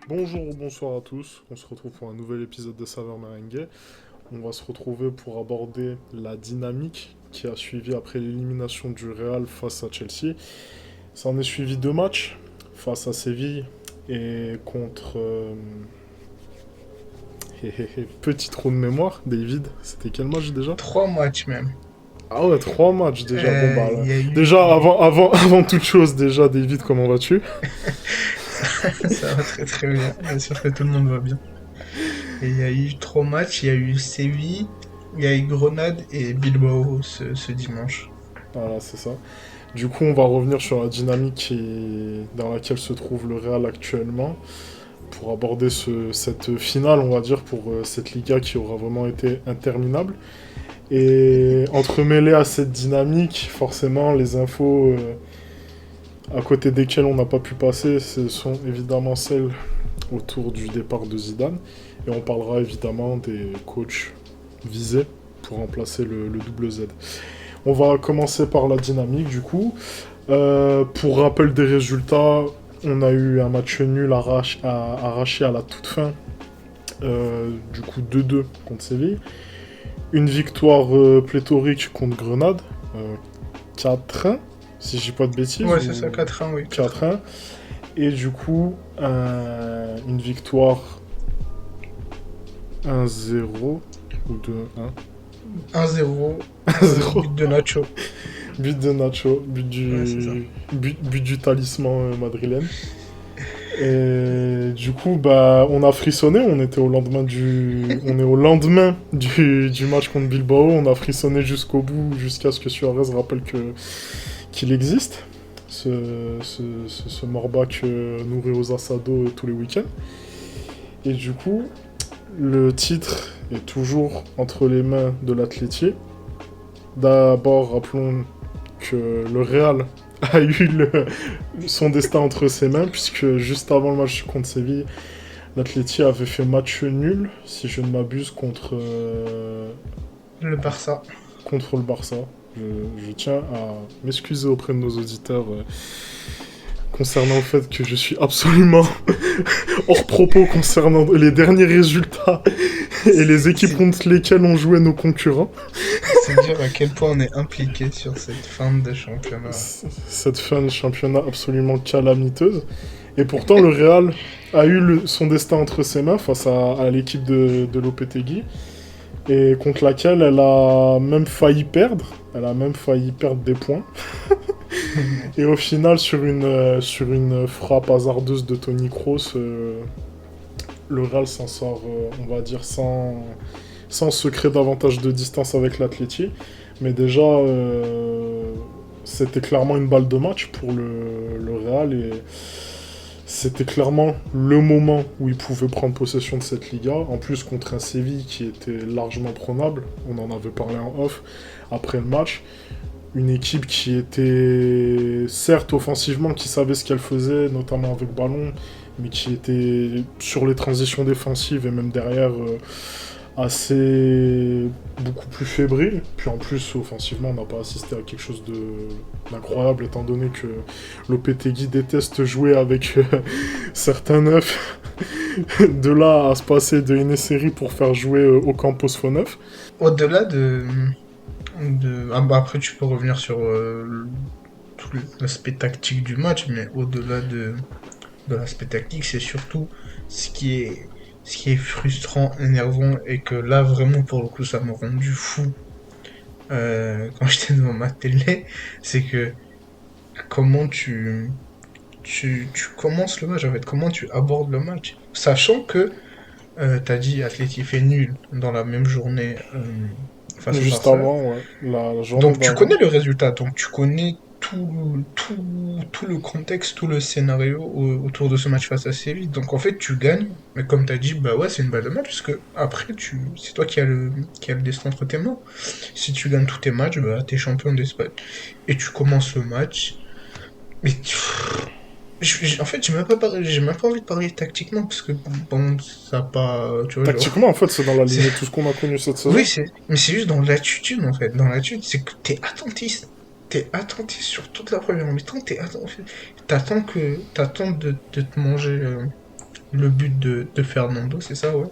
Bonjour ou bonsoir à tous, on se retrouve pour un nouvel épisode de Saveur Merengue. On va se retrouver pour aborder la dynamique qui a suivi après l'élimination du Real face à Chelsea. Ça en est suivi deux matchs, face à Séville et contre... Petit trou de mémoire, David, c'était quel match déjà? 3 matchs même. Ah ouais, trois matchs déjà, bon bah Il là. y a eu... Déjà, avant toute chose, déjà David, comment vas-tu? Ça va très très bien, bien sûr que tout le monde va bien. Et il y a eu 3 matchs, il y a eu Séville, il y a eu Grenade et Bilbao ce dimanche. Voilà, c'est ça. Du coup, on va revenir sur la dynamique dans laquelle se trouve le Real actuellement pour aborder cette finale, on va dire, pour cette Liga qui aura vraiment été interminable. Et entremêlé à cette dynamique, forcément, les infos à côté desquelles on n'a pas pu passer, ce sont évidemment celles autour du départ de Zidane. Et on parlera évidemment des coachs visés pour remplacer le double Z. On va commencer par la dynamique du coup. Pour rappel des résultats, on a eu un match nul arraché à la toute fin, du coup 2-2 contre Séville. Une victoire pléthorique contre Grenade, 4-1, si je dis pas de bêtises. Ouais, c'est ça, 4-1, oui. 4-1. Et du coup, une victoire 1-0 ou 2-1. 1-0, 1-0. but de Nacho. But de Nacho, Ouais, c'est ça. but du talisman madrilène. Et du coup, bah, on a frissonné, on est au lendemain du match contre Bilbao, on a frissonné jusqu'au bout, jusqu'à ce que Suarez rappelle qu'il existe, ce Morbac nourri aux assados tous les week-ends. Et du coup, le titre est toujours entre les mains de l'Atletié. D'abord, rappelons que le Real a eu son destin entre ses mains, puisque juste avant le match contre Séville, l'Atleti avait fait match nul, si je ne m'abuse, Le Barça. contre le Barça. Je tiens à m'excuser auprès de nos auditeurs concernant le fait que je suis absolument hors propos concernant les derniers résultats et les équipes contre lesquelles ont joué nos concurrents. C'est dire à quel point on est impliqué sur cette fin de championnat. Cette fin de championnat absolument calamiteuse. Et pourtant, le Real a eu son destin entre ses mains face à l'équipe de Lopetegui, et contre laquelle elle a même failli perdre. Elle a même failli perdre des points. Et au final, sur une frappe hasardeuse de Toni Kroos, le Real s'en sort, on va dire, sans secret davantage de distance avec l'Atleti. Mais déjà, c'était clairement une balle de match pour le Real, et c'était clairement le moment où il pouvait prendre possession de cette Liga. En plus, contre un Séville qui était largement prenable, on en avait parlé en off après le match. Une équipe qui était, certes, offensivement, qui savait ce qu'elle faisait, notamment avec ballon, mais qui était sur les transitions défensives et même derrière assez beaucoup plus fébrile. Puis en plus, offensivement, on n'a pas assisté à quelque chose d'incroyable, étant donné que Lopetegui déteste jouer avec certains neufs. De là à se passer de Enesiri pour faire jouer Ocampos faux neuf. Au-delà Ah bah après tu peux revenir sur tout l'aspect tactique du match, mais au-delà de l'aspect tactique, c'est surtout ce qui est, ce qui est frustrant, énervant, et que là vraiment pour le coup ça m'a rendu fou quand j'étais devant ma télé, c'est que comment tu commences le match en fait, comment tu abordes le match, sachant que t'as dit Atleti fait nul dans la même journée face au Juste Barça. avant, ouais, la journée Donc tu d'avant. connais le résultat, donc tu connais tout le contexte, tout le scénario autour de ce match face à Séville. Donc en fait tu gagnes, mais comme tu as dit, bah ouais c'est une balle de match, parce que après c'est toi qui a le destin entre tes mains. Si tu gagnes tous tes matchs, bah t'es champion d'Espagne. Et tu commences le match, mais en fait j'ai même pas envie de parler tactiquement, parce que bon, ça a pas, tu vois, genre... Tactiquement, en fait, c'est dans la c'est- lignée de tout ce qu'on a connu cette Oui, saison. mais c'est juste dans l'attitude en fait. Dans l'attitude, c'est que t'es attentiste. T'es attentif sur toute la première mi-temps, t'attends de te manger le but de Fernando, c'est ça, ouais.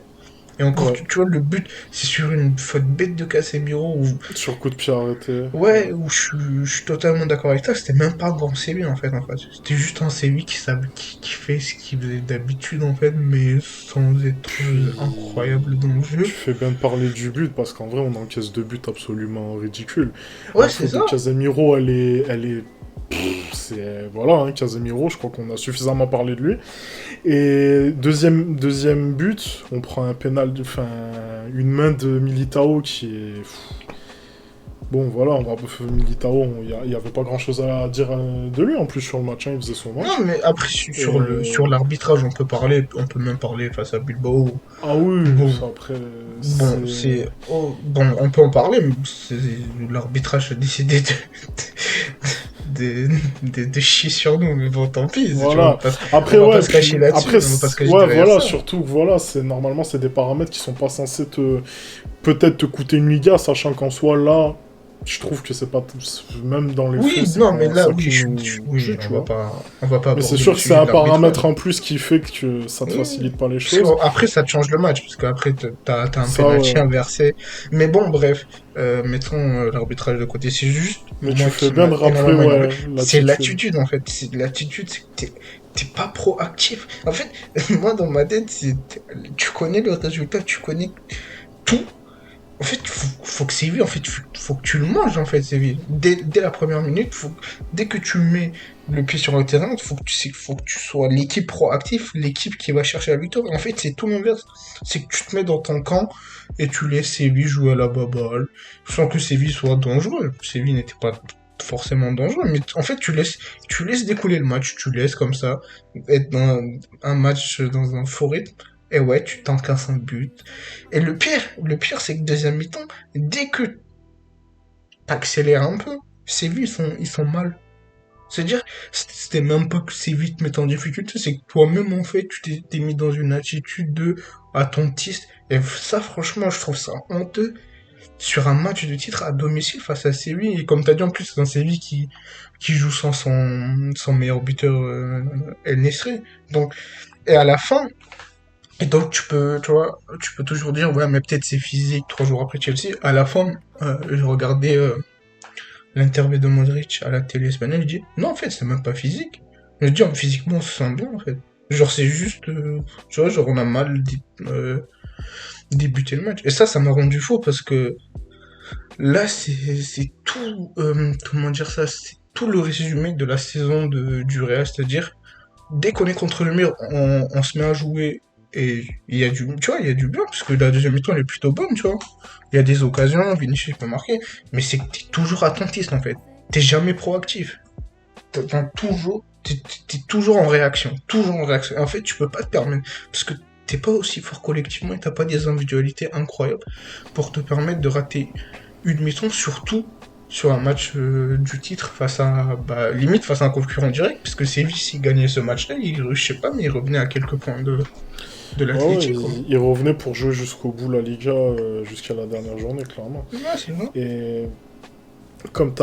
Et encore, Ouais, tu vois, le but, c'est sur une faute bête de Casemiro où, sur coup de pied arrêté. Ouais. ouais, où je suis totalement d'accord avec toi. C'était même pas un grand C8 en fait. C'était juste un C8 qui fait ce qu'il faisait d'habitude en fait, mais sans être Puis, incroyable dans le tu jeu. fais bien de parler du but, parce qu'en vrai, on encaisse deux buts absolument ridicules. Ouais, La c'est faute ça. de Casemiro, elle est. C'est. Voilà, hein, Casemiro, je crois qu'on a suffisamment parlé de lui. Et deuxième but, on prend un pénal, enfin, une main de Militao qui est. Bon, voilà, on va Militao, il n'y avait pas grand-chose à dire de lui en plus sur le match, hein, il faisait son Non, match. mais après, Et... sur l'arbitrage, on peut même parler face à Bilbao. Ah oui, Bon, ça après, bon, c'est... bon, on peut en parler, mais l'arbitrage a décidé de chier sur nous, mais bon, tant pis, tu vois, Voilà. on Après, va pas ouais, se cacher puis là-dessus, après, on va pas se cacher ouais, derrière voilà, ça. surtout que voilà, normalement, c'est des paramètres qui sont pas censés peut-être te coûter une Liga, sachant qu'en soi, là, je trouve que c'est pas, même dans les faits, Oui, c'est non, mais pas là, ça oui, qui nous oui, tue, tu vois. on va pas Mais c'est aborder sûr le que c'est sujet un de paramètre l'arbitrage. en plus qui fait que ça te Oui, facilite pas les parce que, choses. après, ça te change le match, parce qu'après, t'as un Ça, penalty ouais. inversé. Mais bon, bref, mettons l'arbitrage de côté. C'est juste, Mais tu moi, fais qui bien m'a de rappeler, énormément énervé, ouais, c'est l'attitude. l'attitude, en fait. C'est l'attitude, c'est que t'es pas proactif. En fait, moi, dans ma tête, tu connais le résultat, tu connais tout. En fait, faut que Séville, en fait, faut que tu le manges, en fait, Séville. Dès la première minute, dès que tu mets le pied sur le terrain, faut que tu sois l'équipe proactive, l'équipe qui va chercher la victoire. En fait, c'est tout l'inverse. C'est que tu te mets dans ton camp et tu laisses Séville jouer à la baballe, sans que Séville soit dangereux. Séville n'était pas forcément dangereux, mais en fait, tu laisses découler le match, tu laisses comme ça, être dans un match dans un faux rythme. Et ouais, tu t'encasses un but. Et le pire, c'est que deuxième mi-temps, dès que t'accélères un peu, Séville, ils sont mal. C'est-à-dire, c'était même pas que Séville te met en difficulté, c'est que toi-même, en fait, tu t'es mis dans une attitude de attentiste. Et ça, franchement, je trouve ça honteux sur un match de titre à domicile face à Séville. Et comme t'as dit, en plus, c'est un Séville qui joue sans son meilleur buteur, El Nesri. Donc, et à la fin, et donc tu vois, tu peux toujours dire, ouais, mais peut-être c'est physique 3 jours après Chelsea. À la fin, je regardais l'interview de Modric à la télé espagnole, il dit, non, en fait, c'est même pas physique. Je dis, physiquement, on se sent bien, en fait. Genre, c'est juste, tu vois, genre, on a mal débuté le match. Et ça m'a rendu fou parce que là, c'est tout, comment dire ça, c'est tout le résumé de la saison du Real, c'est-à-dire, dès qu'on est contre le mur, on se met à jouer et il y a tu vois, il y a du bien parce que la deuxième mi-temps elle est plutôt bonne, tu vois. Il y a des occasions, Vinicius peut marquer, mais c'est que t'es toujours attentiste en fait. T'es jamais proactif. T'es toujours en réaction, toujours en réaction. En fait, tu peux pas te permettre parce que t'es pas aussi fort collectivement et t'as pas des individualités incroyables pour te permettre de rater une mi-temps, surtout sur un match du titre face à, bah, limite face à un concurrent direct, parce que Séville, s'il gagnait ce match-là, je sais pas, mais il revenait à quelques points de Ouais, ouais, l'Athletic, quoi. il revenait pour jouer jusqu'au bout la Liga, jusqu'à la dernière journée, clairement. Ouais, c'est vrai. Et comme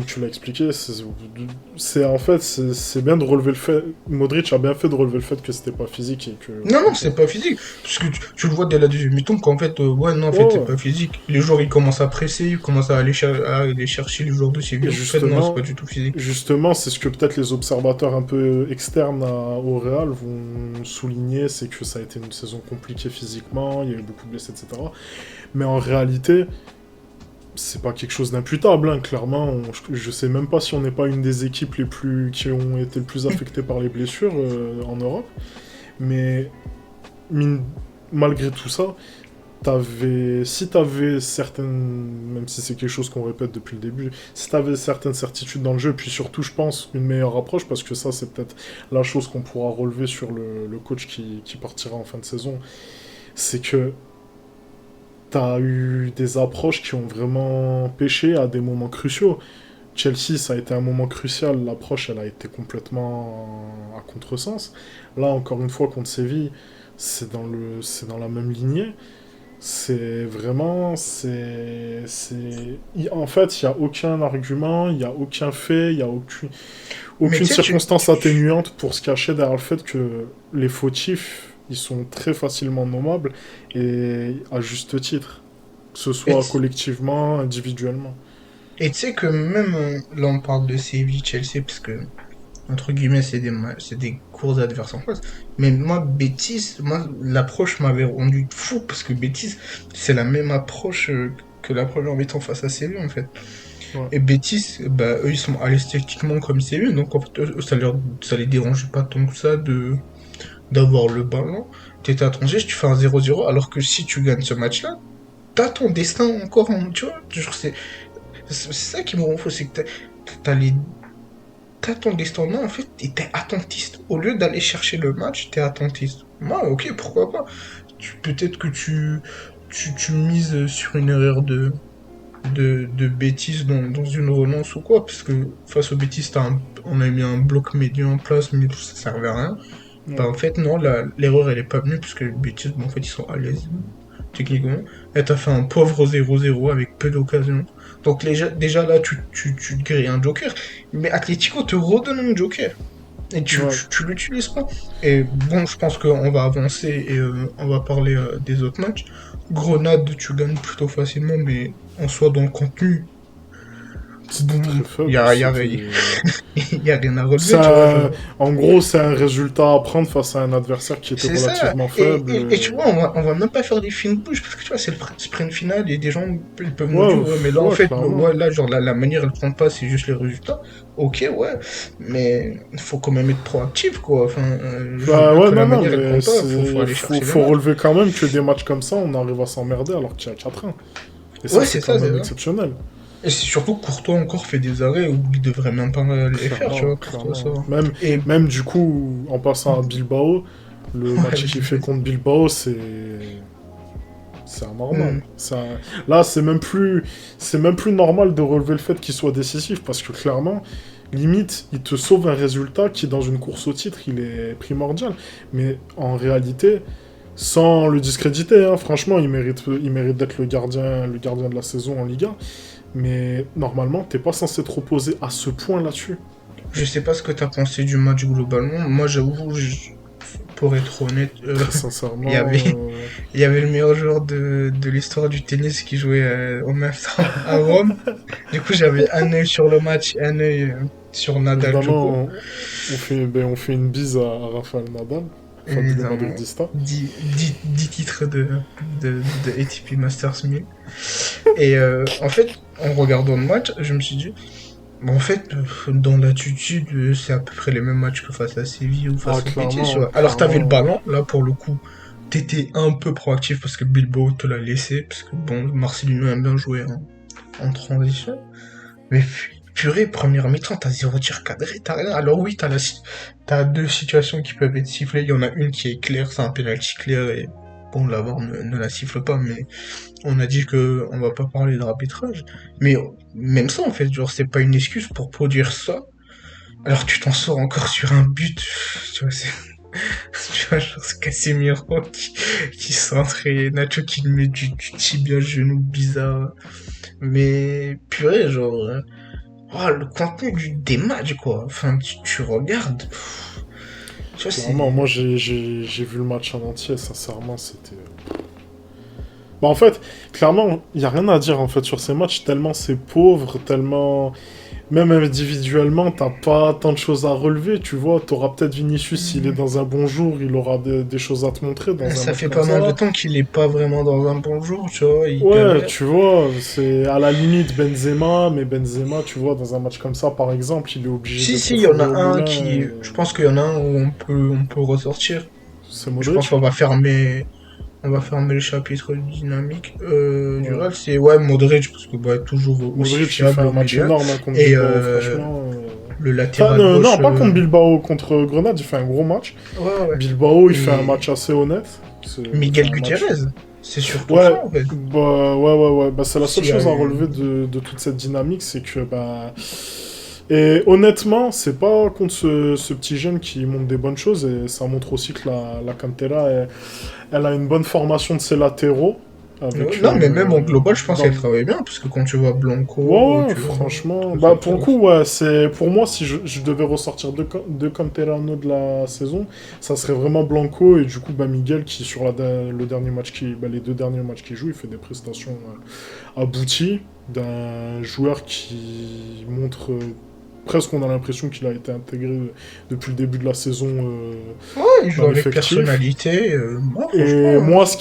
tu l'as expliqué, en fait, c'est bien de relever le fait. Modric a bien fait de relever le fait que c'était pas physique et que, en Non, non, fait. c'est pas physique. Parce que tu le vois dès la deuxième mi-temps qu'en fait, ouais, non, en fait, Ouais, c'est ouais. pas physique. Les joueurs, ils commencent à presser, ils commencent à aller chercher les joueurs de Et Séville. En fait, non, c'est pas justement, du tout physique. justement, c'est ce que peut-être les observateurs un peu externes au Real vont souligner, c'est que ça a été une saison compliquée physiquement, il y a eu beaucoup de blessés, etc. Mais en réalité, c'est pas quelque chose d'imputable, hein. Clairement, je sais même pas si on n'est pas une des équipes qui ont été le plus affectées par les blessures en Europe. Mais mine- malgré tout ça, si t'avais certaines, même si c'est quelque chose qu'on répète depuis le début, si t'avais certaines certitudes dans le jeu, puis surtout, je pense, une meilleure approche, parce que ça, c'est peut-être la chose qu'on pourra relever sur le coach qui partira en fin de saison, c'est que t'as eu des approches qui ont vraiment pêché à des moments cruciaux. Chelsea, ça a été un moment crucial, l'approche, elle a été complètement à contresens. Là, encore une fois, contre Séville, c'est dans la même lignée. C'est vraiment, en fait, il n'y a aucun argument, il n'y a aucun fait, il n'y a Mais aucune tu sais, circonstance atténuante pour se cacher derrière le fait que les fautifs ils sont très facilement nommables, et à juste titre, que ce Et soit collectivement, individuellement. tu sais que même là on parle de Séville, Chelsea, parce que entre guillemets c'est des courts adversaires en face. Mais moi Betis, moi l'approche m'avait rendu fou parce que Betis c'est la même approche que la première mi-temps face à Séville en fait. Ouais. Et Betis, bah eux ils sont à l'esthétiquement comme Séville, donc en fait ça les dérange pas tant que ça de d'avoir le ballon. T'es à ton geste, tu fais un 0-0, alors que si tu gagnes ce match-là, t'as ton destin encore en, tu vois, genre c'est ça qui me rend fou, c'est que t'as les t'as ton destin en main, en fait, et t'es attentiste. Au lieu d'aller chercher le match, t'es attentiste. Moi, ok, pourquoi pas. Peut-être que tu mises sur une erreur de bêtises dans une relance ou quoi, parce que face aux bêtises, on a mis un bloc médian en place, mais ça servait à rien. Bah, Ouais. en fait, non, l'erreur, elle est pas venue, parce que les bêtises, bon, en fait, ils sont à l'aise, techniquement. Et t'as fait un pauvre 0-0 avec peu d'occasions. Donc, déjà là, tu te grilles un joker. Mais Atletico te redonne un joker. Et Ouais. tu l'utilises pas. Et bon, je pense qu'on va avancer et on va parler des autres matchs. Grenade, tu gagnes plutôt facilement, mais en soi, dans le contenu, C'était bon, très faible. y a rien à relever, tu vois. En gros, c'est un résultat à prendre face à un adversaire qui était C'est ça. relativement faible. Et tu vois, on va même pas faire des fines bouches parce que tu vois, c'est le sprint final et des gens ils peuvent nous Ouais, dire, ouais, mais là en ouais, fait, clairement. ouais, là, genre la manière elle prend pas, c'est juste les résultats. Ok, ouais, mais faut quand même être proactif quoi. Enfin, je veux Bah bien ouais, que la non, non, manière elle mais prend pas, faut aller chercher les faut matchs. relever quand même que des matchs comme ça, on arrive à s'emmerder alors qu'il y a 4-1. Et ça, Ouais, c'est c'est quand ça, c'est même ça. exceptionnel. Et c'est surtout que Courtois encore fait des arrêts où il devrait même pas les faire, tu Clairement, vois, Courtois, ça clairement. va. Même, Et même du coup, en passant à Bilbao, le ouais, match qu'il vas-y, fait vas-y. contre Bilbao, c'est anormal. Hmm. Là, c'est même plus normal de relever le fait qu'il soit décisif parce que clairement, limite, il te sauve un résultat qui, dans une course au titre, il est primordial. Mais en réalité, sans le discréditer, hein, franchement, il mérite d'être le gardien de la saison en Liga. Mais normalement, t'es pas censé te reposer à ce point là-dessus. Je sais pas ce que t'as pensé du match globalement. Moi, j'avoue, pour être honnête, Très il y avait, sincèrement, il y avait le meilleur joueur de l'histoire du tennis qui jouait au même temps à Rome. Du coup, j'avais un œil sur le match, un œil sur Nadal Djoko. évidemment, on fait une bise à Rafael Nadal, fabuleux Évidemment, madridista. 10 titres de ATP Masters 1000. Et en fait, en regardant le match, je me suis dit, bon, en fait, dans l'attitude, c'est à peu près les mêmes matchs que face à Séville ou Ah, face au Betis, tu clairement, vois. Alors, t'avais le clairement. ballon, là, pour le coup, t'étais un peu proactif parce que Bilbao te l'a laissé, parce que, bon, Marcelino aime bien jouer en transition. Mais purée, première mi-temps, t'as 0 tir cadré, t'as rien. Alors oui, t'as deux situations qui peuvent être sifflées. Il y en a une qui est claire, c'est un penalty clair et bon, la VAR ne la siffle pas, mais on a dit que on va pas parler d'arbitrage. Mais même ça, en fait, genre, c'est pas une excuse pour produire ça. Alors tu t'en sors encore sur un but. Tu vois, tu vois, genre, c'est Casemiro qui centre et Nacho qui lui met du tibia genou bizarre. Mais purée, genre, oh, le contenu des matchs, quoi. Enfin, tu regardes. Tu vois, Clairement, moi c'est. j'ai vu le match en entier, sincèrement, c'était. Bah, en fait, clairement, il n'y a rien à dire en fait sur ces matchs, tellement c'est pauvre, tellement. Même individuellement, t'as pas tant de choses à relever, tu vois. T'auras peut-être Vinicius, s'il est dans un bon jour, il aura des choses à te montrer dans un Ça match fait comme pas mal de ça. temps qu'il est pas vraiment dans un bon jour, tu vois. Il Ouais, galère. tu vois, c'est à la limite Benzema, mais Benzema, tu vois, dans un match comme ça, par exemple, il est obligé Si, d'être si, au il y en four et a au un moulin, qui. et Je pense qu'il y en a un où on peut ressortir. c'est Je pense Modric. qu'on va fermer. On va fermer le chapitre dynamique du Ouais. Real. C'est ouais, Modric, parce que bah, toujours aussi Modric, il fait fiable un au match milieu. énorme hein, contre Et Bilbao, franchement. le Enfin, latéral non, gauche. pas contre Bilbao, contre Grenade, il fait un gros match. Ouais, ouais. Bilbao, il fait un Et match assez honnête. Il fait Miguel un match. Gutiérrez, c'est surtout ça Ouais, en fait. ouais. Bah, c'est la seule S'il y a chose à eu. relever de toute cette dynamique, c'est que, bah. Et honnêtement, c'est pas contre ce petit jeune qui montre des bonnes choses, et ça montre aussi que la Cantera, elle a une bonne formation de ses latéraux. avec Non, mais même en global, je pense dans qu'elle le- travaille bien, parce que quand tu vois Ouais, Blanco, ouais, tu vois. franchement. Tout Bah, ça, pour le ça. coup, ouais, c'est... Pour moi, si je devais ressortir deux Canterano de la saison, ça serait vraiment Blanco et du coup, bah, Miguel qui, sur le dernier match les 2 derniers matchs qu'il joue, il fait des prestations abouties d'un joueur qui montre presque, on a l'impression qu'il a été intégré depuis le début de la saison Ouais, il joue dans avec l'effectif. personnalité. Moi, Et franchement. moi, ce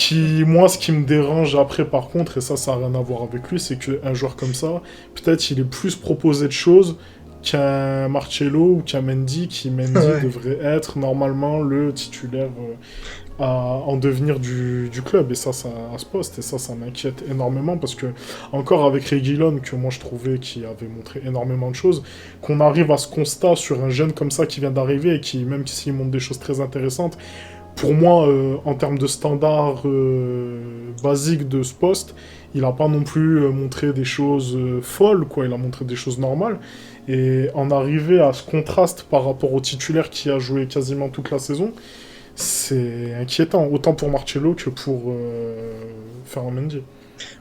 qui me dérange après, par contre, et ça n'a rien à voir avec lui, c'est qu'un joueur comme ça, peut-être il est plus proposé de choses qu'un Marcelo ou qu'un Mendy, qui Mendy Ouais. devrait être normalement le titulaire en devenir du club. Et ça, à ce poste, et ça m'inquiète énormément parce que, encore avec Reguilon, que moi je trouvais qui avait montré énormément de choses, qu'on arrive à ce constat sur un jeune comme ça qui vient d'arriver et qui, même s'il montre des choses très intéressantes, pour moi, en termes de standards basiques de ce poste, il n'a pas non plus montré des choses folles, quoi. Il a montré des choses normales. Et en arriver à ce contraste par rapport au titulaire qui a joué quasiment toute la saison, c'est inquiétant, autant pour Marcello que pour Ferland Mendy.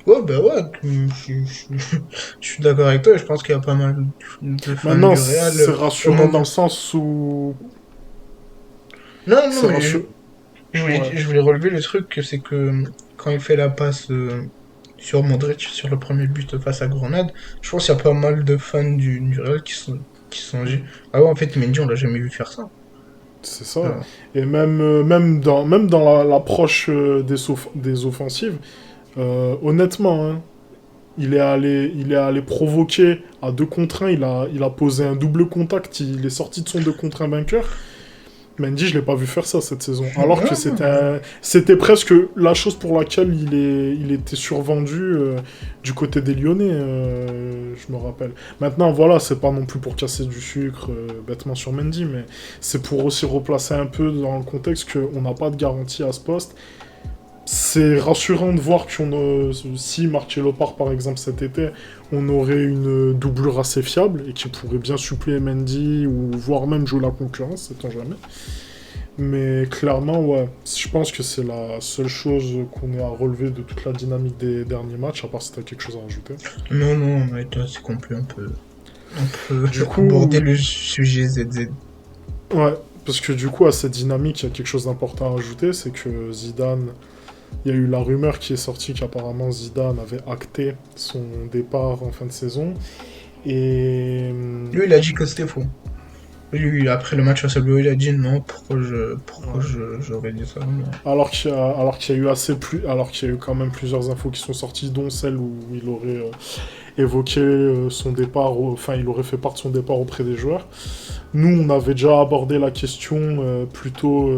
Ouais, bah ouais, je suis d'accord avec toi, et je pense qu'il y a pas mal de fans Maintenant, du Real c'est au rassurant dans le moment. sens où... Non, non, C'est mais rassurant... Ouais. je voulais relever le truc, que c'est que quand il fait la passe sur Modric, sur le premier but face à Grenade, je pense qu'il y a pas mal de fans du Real qui se sont dit, ah ouais, en fait, Mendy, on l'a jamais vu faire ça. C'est ça. Euh, Et même dans l'approche des offensives, honnêtement, hein, il est allé provoquer à 2 contre 1, il a posé un double contact, il est sorti de son 2 contre 1 vainqueur. Mendy, je l'ai pas vu faire ça cette saison. Alors que ouais, c'était presque la chose pour laquelle il était survendu du côté des Lyonnais, je me rappelle. Maintenant, voilà, c'est pas non plus pour casser du sucre bêtement sur Mendy, mais c'est pour aussi replacer un peu dans le contexte qu'on n'a pas de garantie à ce poste. C'est rassurant de voir si Marcelo part par exemple cet été, on aurait une doublure assez fiable et qui pourrait bien suppléer Mendy ou voire même jouer la concurrence, sait-on jamais. Mais clairement, ouais, je pense que c'est la seule chose qu'on ait à relever de toute la dynamique des derniers matchs, à part si t'as quelque chose à rajouter. non, non, mais toi, c'est complet, on peut Du aborder coup, le sujet ZZ. ouais, parce que du coup, à cette dynamique, il y a quelque chose d'important à rajouter, c'est que Zidane, il y a eu la rumeur qui est sortie qu'apparemment Zidane avait acté son départ en fin de saison. Et Lui, il a dit que c'était faux. Lui, après le match face à Bleu, il a dit non, pourquoi ouais. j'aurais dit ça, Alors qu'il y a eu quand même plusieurs infos qui sont sorties, dont celle où il aurait évoqué son départ, enfin il aurait fait part de son départ auprès des joueurs. Nous, on avait déjà abordé la question plutôt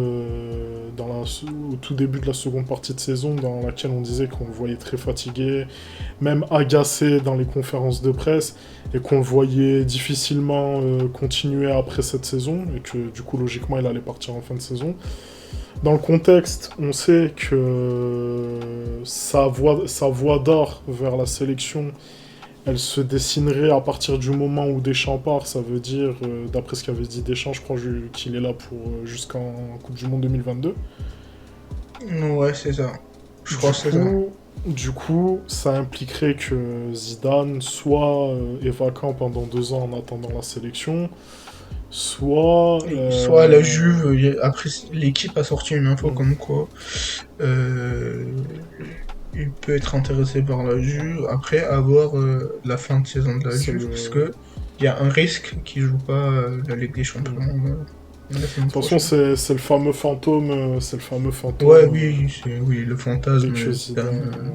au tout début de la seconde partie de saison, dans laquelle on disait qu'on le voyait très fatigué, même agacé dans les conférences de presse, et qu'on le voyait difficilement continuer après cette saison, et que du coup, logiquement, il allait partir en fin de saison. Dans le contexte, on sait que sa voie d'or vers la sélection, elle se dessinerait à partir du moment où Deschamps part. Ça veut dire, d'après ce qu'avait dit Deschamps, je crois qu'il est là pour jusqu'en Coupe du Monde 2022. Ouais, c'est ça. Je crois Du que c'est ça. coup, du coup, ça impliquerait que Zidane soit est vacant pendant 2 ans en attendant la sélection, soit... Soit à la Juve, après l'équipe a sorti une info hmm, comme quoi euh, il peut être intéressé par la Juve après avoir la fin de saison de la c'est Juve, le... parce que il y a un risque qu'il joue pas la Ligue des Champions hmm. la De semaine toute façon, prochaine. c'est le fameux fantôme, Ouais, oui, oui, le dès que fantasme Zidane...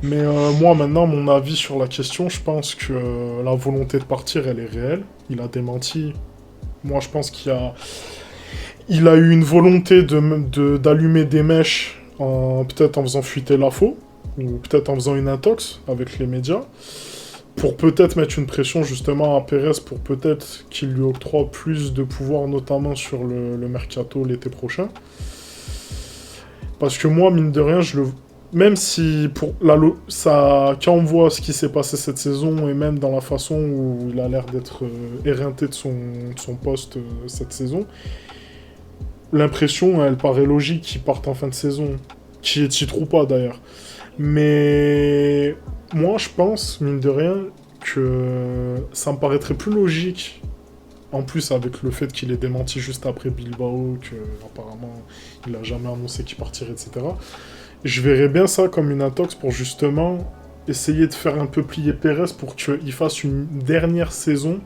Mais moi, maintenant, mon avis sur la question, je pense que la volonté de partir, elle est réelle. Il a démenti. Moi, je pense il a eu une volonté d'allumer des mèches, peut-être en faisant fuiter l'info, ou peut-être en faisant une intox avec les médias, pour peut-être mettre une pression justement à Pérez, pour peut-être qu'il lui octroie plus de pouvoir, notamment sur le mercato l'été prochain. Parce que moi, mine de rien, même si quand on voit ce qui s'est passé cette saison et même dans la façon où il a l'air d'être éreinté de son poste cette saison, l'impression, elle paraît logique qu'il parte en fin de saison. qui est titre ou pas d'ailleurs. Mais moi, je pense, mine de rien, que ça me paraîtrait plus logique, en plus avec le fait qu'il ait démenti juste après Bilbao, que apparemment il a jamais annoncé qu'il partirait, etc. Je verrais bien ça comme une intox pour justement essayer de faire un peu plier Pérez pour qu'il fasse une dernière saison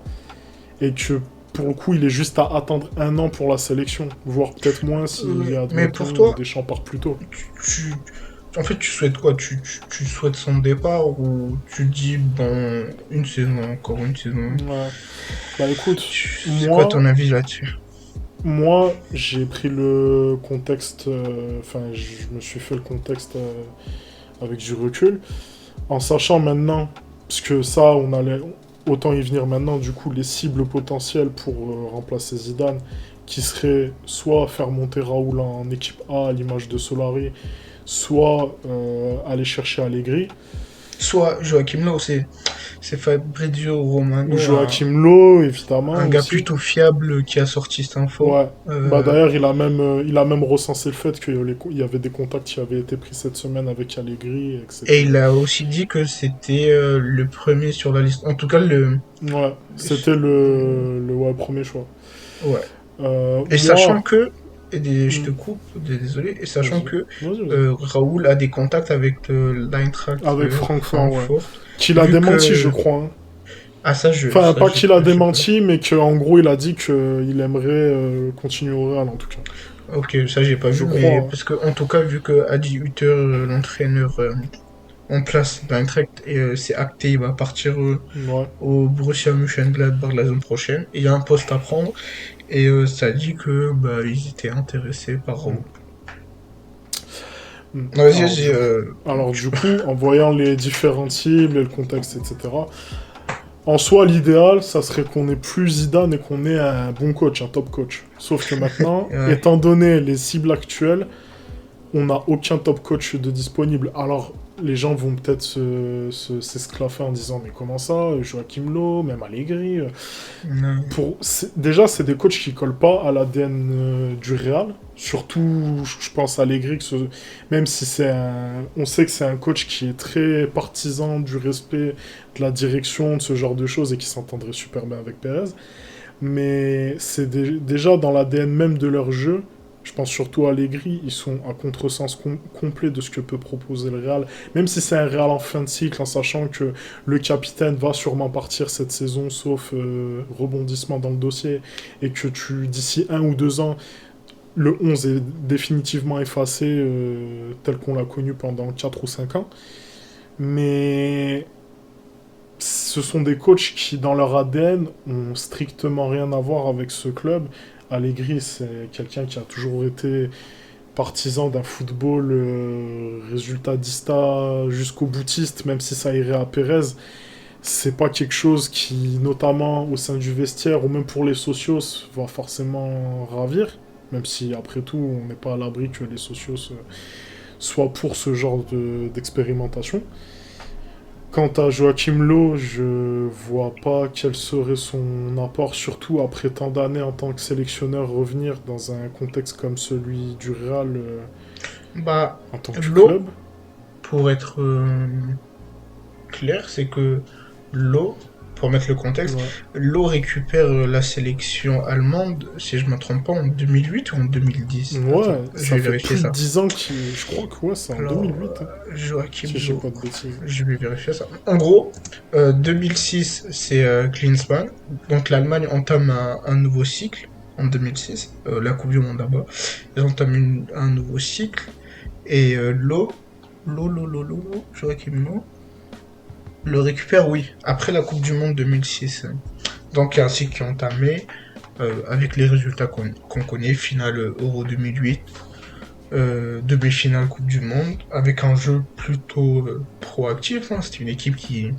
et que pour le coup il ait juste à attendre 1 an pour la sélection, voire peut-être moins s'il y a Mais pour toi, Deschamps part plus tôt. tu, en fait, tu souhaites quoi? Tu souhaites son départ ou tu dis, bon, une saison, encore une saison? Ouais. Bah écoute, C'est quoi moi, ton avis là-dessus? moi j'ai pris le contexte, enfin je me suis fait le contexte avec du recul, en sachant maintenant, parce que ça on allait autant y venir maintenant, du coup les cibles potentielles pour remplacer Zidane, qui seraient soit faire monter Raoul en équipe A à l'image de Solari, soit aller chercher Allegri, Soit Joachim Low, c'est Fabrizio Romano, ou Joachim Löw évidemment un gars aussi. plutôt fiable qui a sorti cette info. Ouais. Bah d'ailleurs, il a même recensé le fait qu'il y avait des contacts qui avaient été pris cette semaine avec Allegri, etc. Et il a aussi dit que c'était le premier sur la liste. En tout cas, Ouais, c'était le ouais, premier choix. ouais. Et sachant Moi, que, je te hmm, coupe, désolé, et sachant vas-y, que vas-y. Raoul a des contacts avec l'Eintracht Avec Francfort, ouais. Francfort, Qu'il a vu démenti, je que... crois, hein. Ah Enfin, pas qu'il a je sais pas. démenti, mais qu'en gros, il a dit qu'il aimerait continuer au Real, en tout cas. Ok, ça j'ai pas Je vu, crois, mais hein. parce que en tout cas, vu que Adi Hutter, l'entraîneur en place d'Eintracht, et c'est acté, il va partir Ouais. au Borussia Mönchengladbach la semaine prochaine. Et il y a un poste à prendre, et ça dit que bah ils étaient intéressés par Hmm. Raoul. Hmm. Non, vas-y, vas-y. Alors du coup, en voyant les différentes cibles et le contexte, etc., en soi, l'idéal, ça serait qu'on ait plus Zidane et qu'on ait un bon coach, un top coach. Sauf que maintenant, Ouais. étant donné les cibles actuelles, on n'a aucun top coach de disponible. Alors, les gens vont peut-être s'esclaffer en disant mais comment ça, Joachim Löw, même Allegri. Non. Déjà, c'est des coachs qui collent pas à l'ADN du Real. Surtout, je pense à Allegri, même si on sait que c'est un coach qui est très partisan du respect de la direction, de ce genre de choses et qui s'entendrait super bien avec Perez. Mais c'est déjà dans l'ADN même de leur jeu. Je pense surtout à Allegri, ils sont à contresens complet de ce que peut proposer le Real. Même si c'est un Real en fin de cycle, en sachant que le capitaine va sûrement partir cette saison, sauf rebondissement dans le dossier, et que d'ici 1 ou 2 ans, le 11 est définitivement effacé tel qu'on l'a connu pendant 4 ou 5 ans. Mais ce sont des coachs qui, dans leur ADN, ont strictement rien à voir avec ce club. Allegri, c'est quelqu'un qui a toujours été partisan d'un football résultatista jusqu'au boutiste, même si ça irait à Pérez. C'est pas quelque chose qui, notamment au sein du vestiaire ou même pour les socios, va forcément ravir. Même si, après tout, on n'est pas à l'abri que les socios soient pour ce genre d'expérimentation. Quant à Joachim Löw, je vois pas quel serait son apport, surtout après tant d'années en tant que sélectionneur, revenir dans un contexte comme celui du Real Bah, en tant que l'eau, club. pour être clair, c'est que l'eau, pour mettre le contexte, Ouais. l'eau récupère la sélection allemande, si je me trompe pas, en 2008 ou en 2010. Attends, Ouais, je ça vais fait vérifier plus de ça. 10 ans qu'il... Je crois que ouais, c'est en Alors, 2008, hein, Joachim si je dis Löw, pas de bêtises. je vais vérifier ça. En gros, 2006, c'est Klinsmann. Donc l'Allemagne entame un nouveau cycle en 2006, la Coupe du Monde là-bas. Ils entament un nouveau cycle. Et Joachim Löw, le récupère, oui, après la Coupe du Monde 2006. Donc il y a un cycle qui est entamé avec les résultats qu'on connaît, finale Euro 2008, demi-finale Coupe du Monde, avec un jeu plutôt proactif. Hein. C'était une équipe qui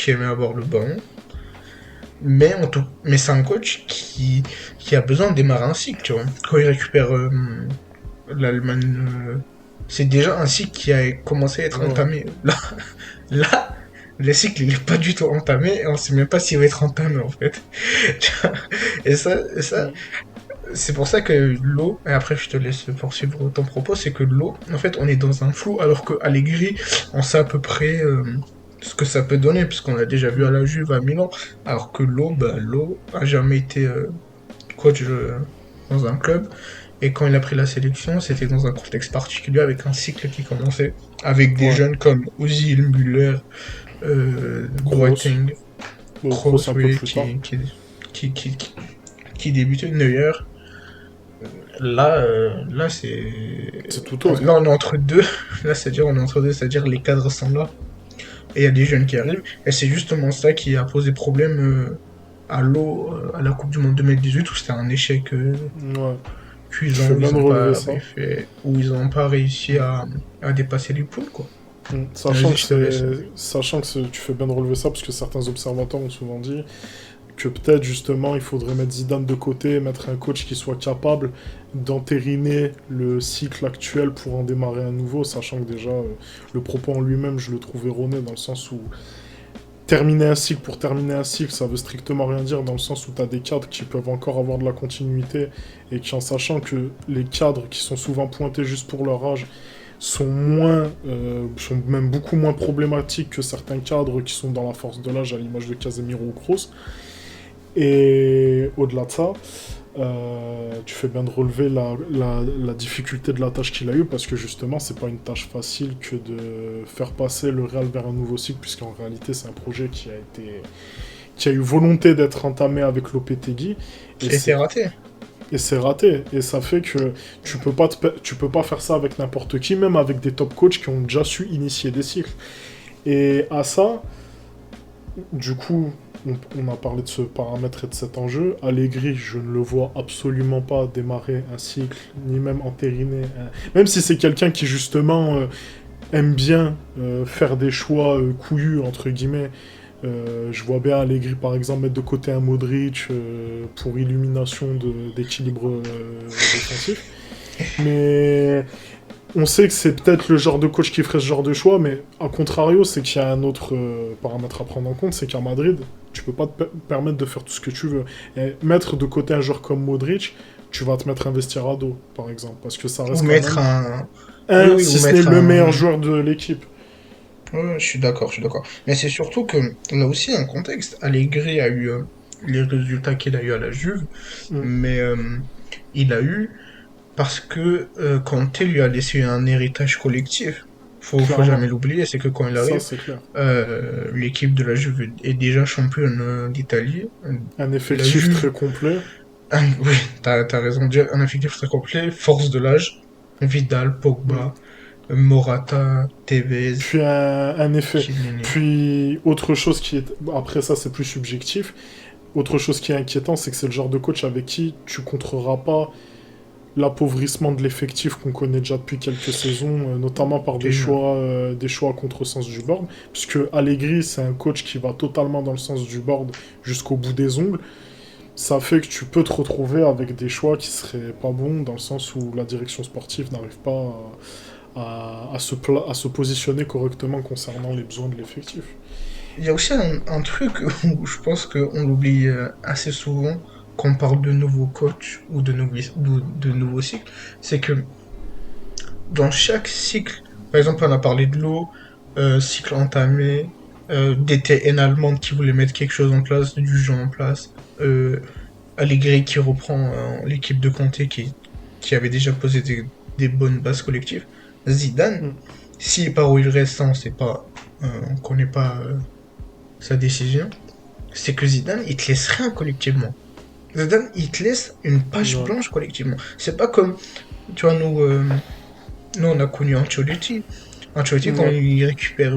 aimait avoir le ballon. Mais c'est un coach qui a besoin de démarrer un cycle. Tu vois. Quand il récupère l'Allemagne, c'est déjà un cycle qui a commencé à être Ouais. entamé. Là, le cycle il est pas du tout entamé et on sait même pas s'il va être entamé en fait. Et ça, Mm. C'est pour ça que l'eau, et après je te laisse poursuivre ton propos, c'est que l'eau, en fait, on est dans un flou, alors que Allegri, on sait à peu près ce que ça peut donner, puisqu'on l'a déjà vu à la Juve, à Milan, alors que l'eau, l'eau a jamais été coach dans un club, et quand il a pris la sélection, c'était dans un contexte particulier, avec un cycle qui commençait, avec des Ouais, jeunes comme Ozil, Müller, grosse. Boateng, Grosse Kroos, un peu oui, plus tard. qui débutait, Neuer. Là C'est tout autre. là, on est entre deux. Là, c'est-à-dire, on est entre deux, c'est-à-dire les cadres sont là. Et il y a des jeunes qui arrivent. Et c'est justement ça qui a posé problème à l'eau, à la Coupe du Monde 2018, où c'était un échec Ouais. Tu cuisant, fais où bien ils de n'ont relever pas ça. fait, où ils n'ont pas réussi à dépasser les poules, quoi. Sachant Vas-y, que je te laisse. tu fais bien de relever ça parce que certains observateurs ont souvent dit que peut-être justement il faudrait mettre Zidane de côté, mettre un coach qui soit capable d'entériner le cycle actuel pour en démarrer un nouveau, sachant que déjà le propos en lui-même je le trouve erroné dans le sens où terminer un cycle pour terminer un cycle ça veut strictement rien dire dans le sens où tu as des cadres qui peuvent encore avoir de la continuité et qui en sachant que les cadres qui sont souvent pointés juste pour leur âge sont même beaucoup moins problématiques que certains cadres qui sont dans la force de l'âge à l'image de Casemiro ou Kroos. Et au-delà de ça, tu fais bien de relever la difficulté de la tâche qu'il a eue parce que justement, c'est pas une tâche facile que de faire passer le Real vers un nouveau cycle, puisqu'en réalité, c'est un projet qui a eu volonté d'être entamé avec Lopetegui. Et Et c'est raté. c'est raté. Et ça fait que tu peux pas faire ça avec n'importe qui, même avec des top coachs qui ont déjà su initier des cycles. Et à ça, du coup, on a parlé de ce paramètre et de cet enjeu. Allegri, je ne le vois absolument pas démarrer un cycle, ni même entériner. Même si c'est quelqu'un qui, justement, aime bien faire des choix couillus, entre guillemets. Je vois bien Allegri, par exemple, mettre de côté un Modric pour illumination d'équilibre défensif. Mais on sait que c'est peut-être le genre de coach qui ferait ce genre de choix, mais à contrario, c'est qu'il y a un autre paramètre à prendre en compte, c'est qu'à Madrid, tu peux pas te permettre de faire tout ce que tu veux. Et mettre de côté un joueur comme Modric, tu vas te mettre un vestiaire à dos, par exemple, parce que ça Ou reste quand mettre même un. Oui, un, oui, si ou ce n'est mettre le meilleur un. joueur de l'équipe. Ouais, je suis d'accord, je suis d'accord. Mais c'est surtout que on a aussi un contexte. Allegri a eu les résultats qu'il a eu à la Juve, Mm. mais il a eu parce que Conte lui a laissé un héritage collectif. Faut Clairement. jamais l'oublier, c'est que quand il Ça, arrive, c'est clair. l'équipe de la Juve est déjà championne d'Italie. Un La effectif Juve, très complet. oui, t'as raison de dire, un effectif très complet, force de l'âge, Vidal, Mm. Pogba, Morata, Tevez, Puis un effet. Chiellini. Puis autre chose qui est... Après ça, c'est plus subjectif. Autre chose qui est inquiétant, c'est que c'est le genre de coach avec qui tu contreras pas l'appauvrissement de l'effectif qu'on connaît déjà depuis quelques saisons, notamment par Déjà. des choix à contresens du board, puisque Allegri, c'est un coach qui va totalement dans le sens du board jusqu'au bout des ongles. Ça fait que tu peux te retrouver avec des choix qui seraient pas bons, dans le sens où la direction sportive n'arrive pas à se positionner correctement concernant les besoins de l'effectif. Il y a aussi un truc où je pense qu'on l'oublie assez souvent quand on parle de nouveaux coachs ou de nouveaux cycles, c'est que dans chaque cycle, par exemple on a parlé de l'eau, cycle entamé, DTN allemande qui voulait mettre quelque chose en place, du jeu en place, euh, Allegri qui reprend l'équipe de Conte qui avait déjà posé des bonnes bases collectives. Zidane, Mm. si par où il reste, ça on sait pas, on connaît pas sa décision, c'est que Zidane, il te laisse rien collectivement. Zidane, il te laisse une page Ouais. blanche collectivement. C'est pas comme, tu vois, nous on a connu Ancelotti. Ancelotti, quand Ouais. il récupère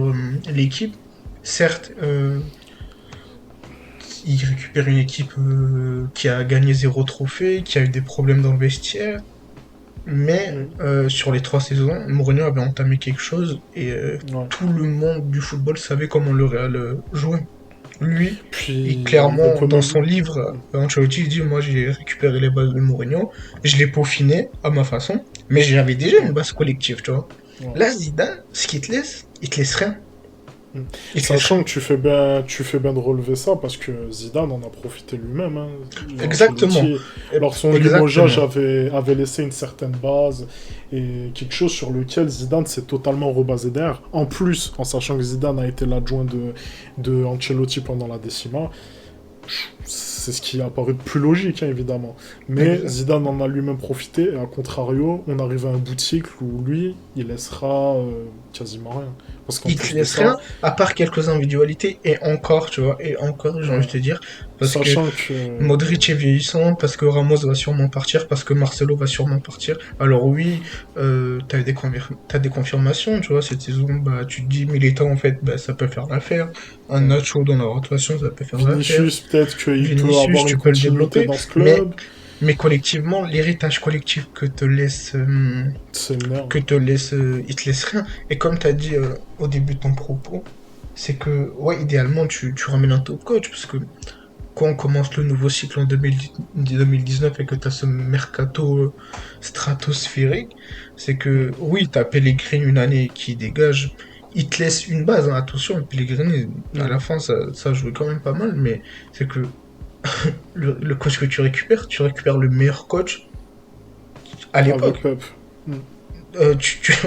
l'équipe, certes, il récupère une équipe qui a gagné 0 trophée, qui a eu des problèmes dans le vestiaire, mais Mm. sur les 3 saisons, Mourinho avait entamé quelque chose et Ouais. tout le monde du football savait comment le Real jouait. Lui, et Puis, on clairement, peut dans même... son livre, Ancelotti dit, moi j'ai récupéré les bases de Mourinho, je l'ai peaufiné à ma façon, mais j'avais déjà une Ouais. base collective, tu vois. Ouais. Là, Zidane, ce qu'il te laisse, il te laisse rien. Il te laisse Sachant que tu fais bien de relever ça parce que Zidane en a profité lui-même. Hein. exactement. Ancelotti, lors de son limogeage, Exactement. avait laissé une certaine base et quelque chose sur lequel Zidane s'est totalement rebasé derrière. En plus, en sachant que Zidane a été l'adjoint de Ancelotti pendant la décima, c'est ce qui a paru plus logique, hein, évidemment. Mais Exact. Zidane en a lui-même profité, et à contrario, on arrive à un bout de cycle où lui, il laissera quasiment rien. Parce qu'en Il te plus de laisse ça, rien, à part quelques individualités, et encore, tu vois, et encore, j'ai envie de ouais, te dire, parce que sachant que... Modric est vieillissant, parce que Ramos va sûrement partir, parce que Marcelo va sûrement partir. Alors oui, t'as des confirmations, tu vois, cette saison, bah, tu te dis, Militao, en fait, bah, ça peut faire l'affaire. Un Ouais. Nacho dans la rotation, ça peut faire l'affaire. Vinicius, peut-être qu'il peut Vinicius, avoir une tu peux le continuité développer, dans ce mais, club. mais collectivement, l'héritage collectif C'est le nerf. il te laisse rien. Et comme tu as dit au début de ton propos, c'est que, ouais, idéalement, tu ramènes un top coach, parce que quand on commence le nouveau cycle en 2019 et que tu as ce mercato stratosphérique, c'est que, oui, tu as Pellegrini une année qui dégage, il te laisse une base, hein, attention, Pellegrini, à Mm. la fin, ça jouait quand même pas mal, mais c'est que le coach que tu récupères le meilleur coach à Avec l'époque. Pep. Mm.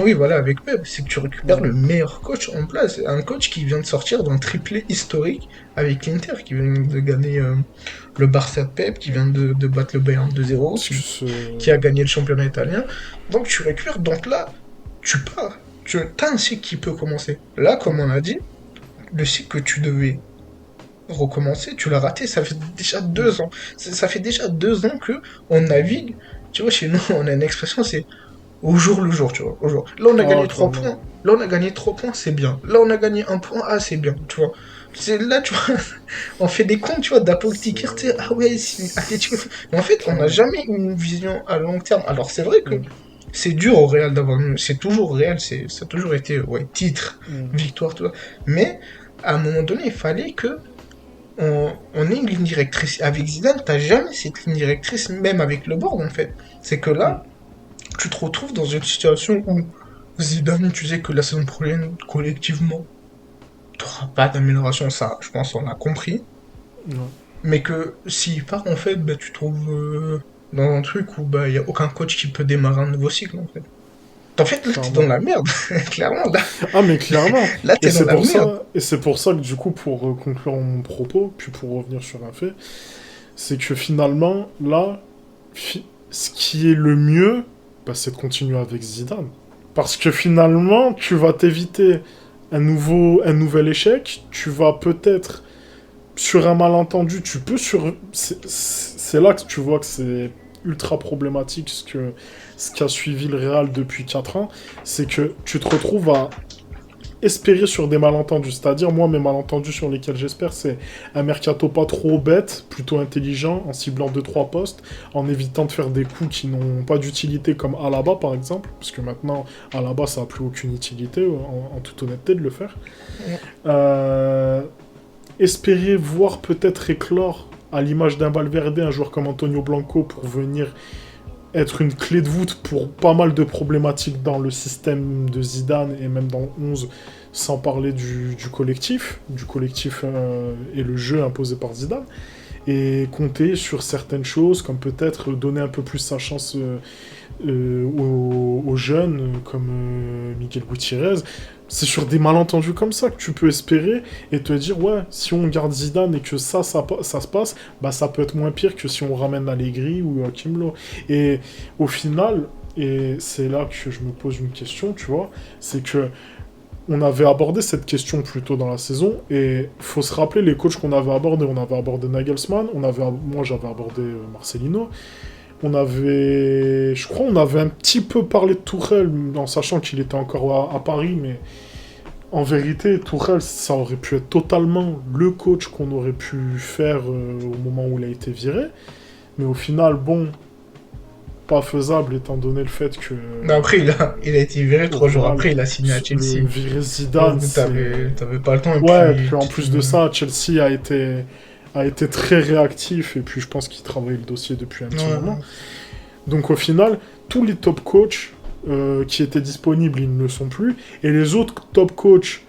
Oui, voilà, avec Pep, c'est que tu récupères Ouais. le meilleur coach en place. Un coach qui vient de sortir d'un triplé historique avec l'Inter, qui vient de gagner le Barça de Pep, qui vient de battre le Bayern 2-0, Parce que qui a gagné le championnat italien. Donc tu récupères, donc là, tu pars. Tu as un cycle qui peut commencer. Là, comme on a dit, le cycle que tu devais recommencer, tu l'as raté, ça fait déjà Mm. 2 ans. Ça fait déjà 2 ans que on navigue. Tu vois, chez nous, on a une expression, c'est au jour le jour, tu vois. Au jour. Là, on a Ah, gagné 3 clairement. points. Là, on a gagné 3 points, c'est bien. Là, on a gagné 1 point, ah, c'est bien, tu vois. C'est là, tu vois, on fait des comptes, tu vois, d'apothicaire, tu sais, ah ouais, si Atlético. Mais en fait, on n'a Clairement. jamais une vision à long terme. Alors, c'est vrai que Mm. c'est dur au Real d'avoir c'est toujours Real, ça a toujours été, ouais, titre, Mm. victoire, tu vois. Mais, à un moment donné, il fallait que on ait une ligne directrice. Avec Zidane, t'as jamais cette ligne directrice, même avec le board, en fait. C'est que Mm. là, tu te retrouves dans une situation où Zidane, tu sais que la saison prochaine, collectivement, t'auras pas d'amélioration, ça, je pense, on l'a compris. Ouais. Mais que s'il part, en fait, bah, tu te trouves dans un truc où bah, y a aucun coach qui peut démarrer un nouveau cycle, en fait. En fait, là, t'es dans Clairement. la merde. Clairement, là, Ah, mais clairement. là Et t'es dans c'est la pour merde. ça, que du coup, pour conclure mon propos, puis pour revenir sur un fait, c'est que finalement, là, ce qui est le mieux, bah, c'est de continuer avec Zidane. Parce que finalement, tu vas t'éviter un nouvel échec, tu vas peut-être, sur un malentendu, tu peux sur... C'est là que tu vois que c'est ultra problématique ce qui a suivi le Real depuis 4 ans, c'est que tu te retrouves à espérer sur des malentendus. C'est-à-dire, moi, mes malentendus sur lesquels j'espère, c'est un mercato pas trop bête, plutôt intelligent, en ciblant deux trois postes, en évitant de faire des coups qui n'ont pas d'utilité, comme Alaba, par exemple, parce que maintenant, Alaba, ça n'a plus aucune utilité, en toute honnêteté, de le faire. Euh, Espérer voir peut-être éclore, à l'image d'un Valverde, un joueur comme Antonio Blanco, pour venir être une clé de voûte pour pas mal de problématiques dans le système de Zidane et même dans le 11, sans parler du collectif et le jeu imposé par Zidane, et compter sur certaines choses, comme peut-être donner un peu plus sa chance aux jeunes, comme Miguel Gutiérrez. C'est sur des malentendus comme ça que tu peux espérer et te dire, ouais, si on garde Zidane et que ça se passe, bah ça peut être moins pire que si on ramène Allegri ou Kim Lo. Et au final, et c'est là que je me pose une question, tu vois, c'est que on avait abordé cette question plus tôt dans la saison et faut se rappeler les coachs qu'on avait abordés. On avait abordé Nagelsmann, moi j'avais abordé Marcelino. Je crois, on avait un petit peu parlé de Tourelle, en sachant qu'il était encore à Paris, mais en vérité, Tourelle, ça aurait pu être totalement le coach qu'on aurait pu faire au moment où il a été viré. Mais au final, bon, pas faisable étant donné le fait que Mais après, il a été viré au 3 jours Real, après, il a signé à le Chelsea. virer Zidane, Donc c'est... t'avais pas le temps, et Ouais, puis puis en plus de ça, Chelsea a été très réactif, et puis je pense qu'il travaille le dossier depuis un petit moment. ouais, Donc au final, tous les top coachs qui étaient disponibles, ils ne le sont plus. Et les autres top coachs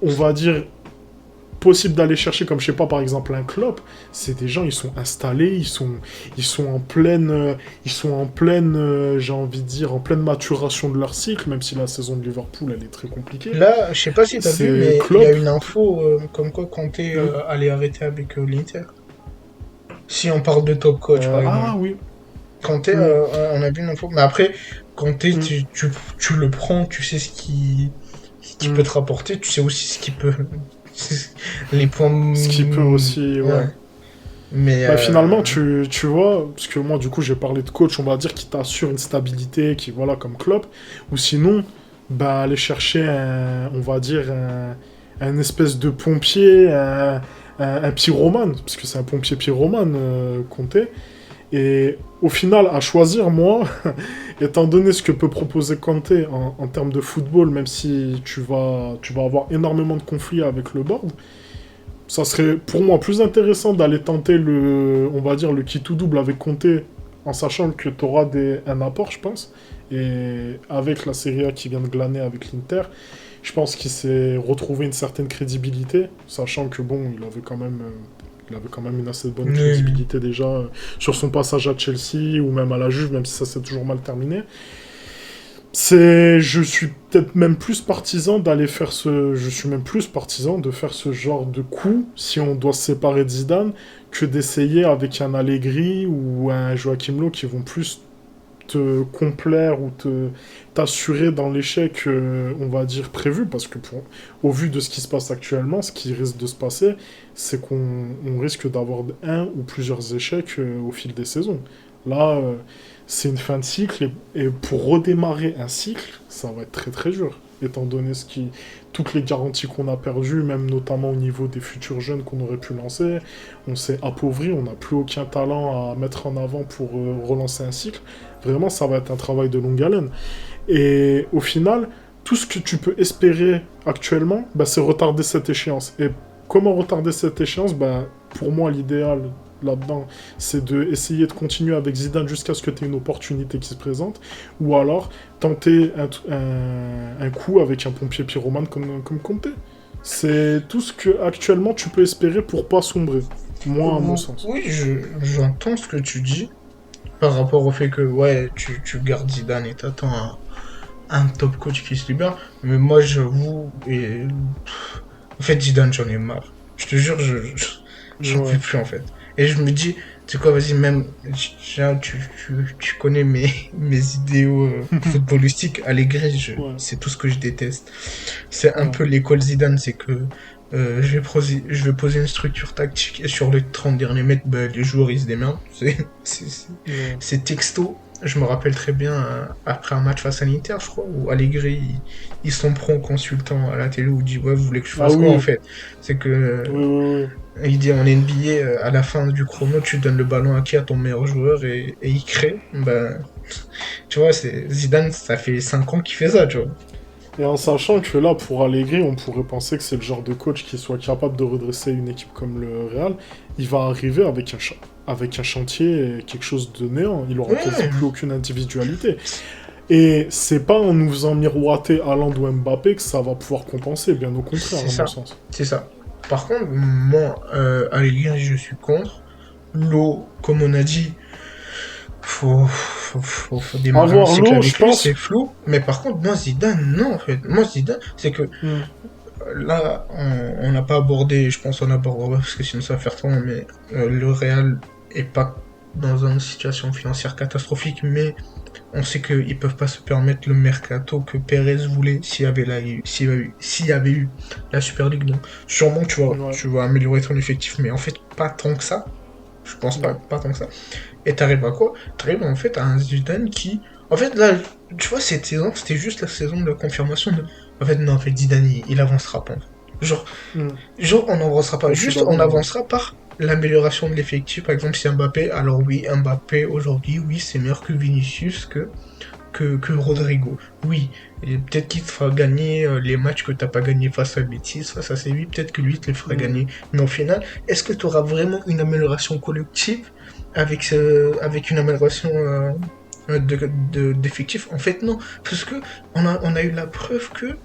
on va dire, possible d'aller chercher, comme je sais pas, par exemple, un Klopp, c'est des gens, ils sont installés, ils sont en pleine, j'ai envie de dire, en pleine maturation de leur cycle, même si la saison de Liverpool, elle est très compliquée. Là, je sais pas si t'as vu, C'est mais il y Klopp. a une info comme quoi Kanté allait arrêter avec l'Inter. Si on parle de top coach, par exemple. Ah oui. Kanté, Mm, on a vu une info. Mais après, Kanté, mm, tu le prends, tu sais ce qui peut mm. te rapporter, tu sais aussi ce qui peut. Les points. Ce qui peut aussi, Ouais. ouais. Mais. Bah finalement, tu vois, parce que moi, du coup, j'ai parlé de coach, on va dire, qui t'assure une stabilité, qui, voilà, comme Klopp, ou sinon, bah, aller chercher on va dire, un espèce de pompier, un pyromane, parce que c'est un pompier pyromane, Conte. Et au final, à choisir, moi, étant donné ce que peut proposer Conte en termes de football, même si tu vas avoir énormément de conflits avec le board, ça serait pour moi plus intéressant d'aller tenter on va dire, le qui tout double avec Conte, en sachant que tu auras un apport, je pense. Et avec la Serie A qui vient de glaner avec l'Inter, je pense qu'il s'est retrouvé une certaine crédibilité, sachant que bon, il avait quand même une assez bonne Oui. crédibilité déjà sur son passage à Chelsea ou même à la Juve, même si ça s'est toujours mal terminé. Je suis peut-être même plus partisan je suis même plus partisan de faire ce genre de coup si on doit se séparer de Zidane que d'essayer avec un Allegri ou un Joachim Löw qui vont plus te complaire ou t'assurer dans l'échec, on va dire, prévu, parce que au vu de ce qui se passe actuellement, ce qui risque de se passer, c'est qu'on risque d'avoir un ou plusieurs échecs au fil des saisons. Là, c'est une fin de cycle, et pour redémarrer un cycle, ça va être très très dur, étant donné toutes les garanties qu'on a perdues, même notamment au niveau des futurs jeunes qu'on aurait pu lancer. On s'est appauvri, on n'a plus aucun talent à mettre en avant pour relancer un cycle. Vraiment, ça va être un travail de longue haleine. Et au final, tout ce que tu peux espérer actuellement, bah, c'est retarder cette échéance. Et comment retarder cette échéance, bah, pour moi, l'idéal là-dedans, c'est d'essayer de continuer avec Zidane jusqu'à ce que tu aies une opportunité qui se présente, ou alors tenter un coup avec un pompier pyromane comme Conte. C'est tout ce que actuellement tu peux espérer pour pas sombrer. Moi, à mon sens. Oui, j'entends ce que tu dis par rapport au fait que, ouais, tu gardes Zidane et t'attends un top coach qui se libère. Mais moi, j'avoue, en fait, Zidane, j'en ai marre. Je te jure, j'en peux Ouais. plus, en fait. Et je me dis, tu sais quoi, vas-y, même, tu connais mes idéaux footballistiques. Allegri, Ouais. c'est tout ce que je déteste. C'est un Ouais. peu l'école Zidane, c'est que je vais poser une structure tactique et sur les 30 derniers mètres, bah, les joueurs ils se démerdent. Ouais. C'est texto. Je me rappelle très bien, après un match face à l'Inter, je crois, où Allegri il s'en prend au consultant à la télé où il dit ouais, vous voulez que je Ah fasse quoi en oui. fait? C'est que Oui, oui, oui. il dit en NBA, à la fin du chrono, tu donnes le ballon à qui? À ton meilleur joueur et il crée. Ben, tu vois, Zidane, ça fait 5 ans qu'il fait ça, tu vois. Et en sachant que là, pour Allegri, on pourrait penser que c'est le genre de coach qui soit capable de redresser une équipe comme le Real. Il va arriver avec un chantier, quelque chose de néant. Il aura quasi Ouais, plus aucune individualité. Et c'est pas en nous faisant miroiter Haaland ou Mbappé que ça va pouvoir compenser, bien au contraire, c'est à mon ça. sens. C'est ça. Par contre, moi, Allegri, je suis contre. L'eau, comme on a dit, faut démarrer un Avoir cycle l'eau, je avec lui, pense. c'est flou. Mais par contre, moi, Zidane, non, en fait. Moi, Zidane, c'est que Hmm. là, on n'a pas abordé, je pense qu'on abordera parce que sinon ça va faire trop long, mais le Real est pas dans une situation financière catastrophique, mais on sait qu'ils peuvent pas se permettre le mercato que Pérez voulait s'il y avait eu la Super League. Donc, sûrement, Ouais. tu vas améliorer ton effectif, mais en fait, pas tant que ça. Je pense Ouais. pas tant que ça. Et t'arrives à quoi? T'arrives en fait à un Zidane qui. En fait, là, tu vois, cette saison, c'était juste la saison de confirmation de. En fait, non, en fait, Zidane, il avancera pas. Genre, Hmm. on n'avancera pas. Ouais, je suis Juste, on d'accord, ouais. avancera par l'amélioration de l'effectif. Par exemple, si Mbappé, alors oui, Mbappé, aujourd'hui, oui, c'est meilleur que Vinicius, que Rodrigo. Oui, et peut-être qu'il te fera gagner les matchs que t'as pas gagné face à Betis, face à Séville, peut-être que lui te les fera Hmm. gagner. Mais au final, est-ce que tu auras vraiment une amélioration collective avec une amélioration d'effectifs? En fait, non. Parce que on a eu la preuve que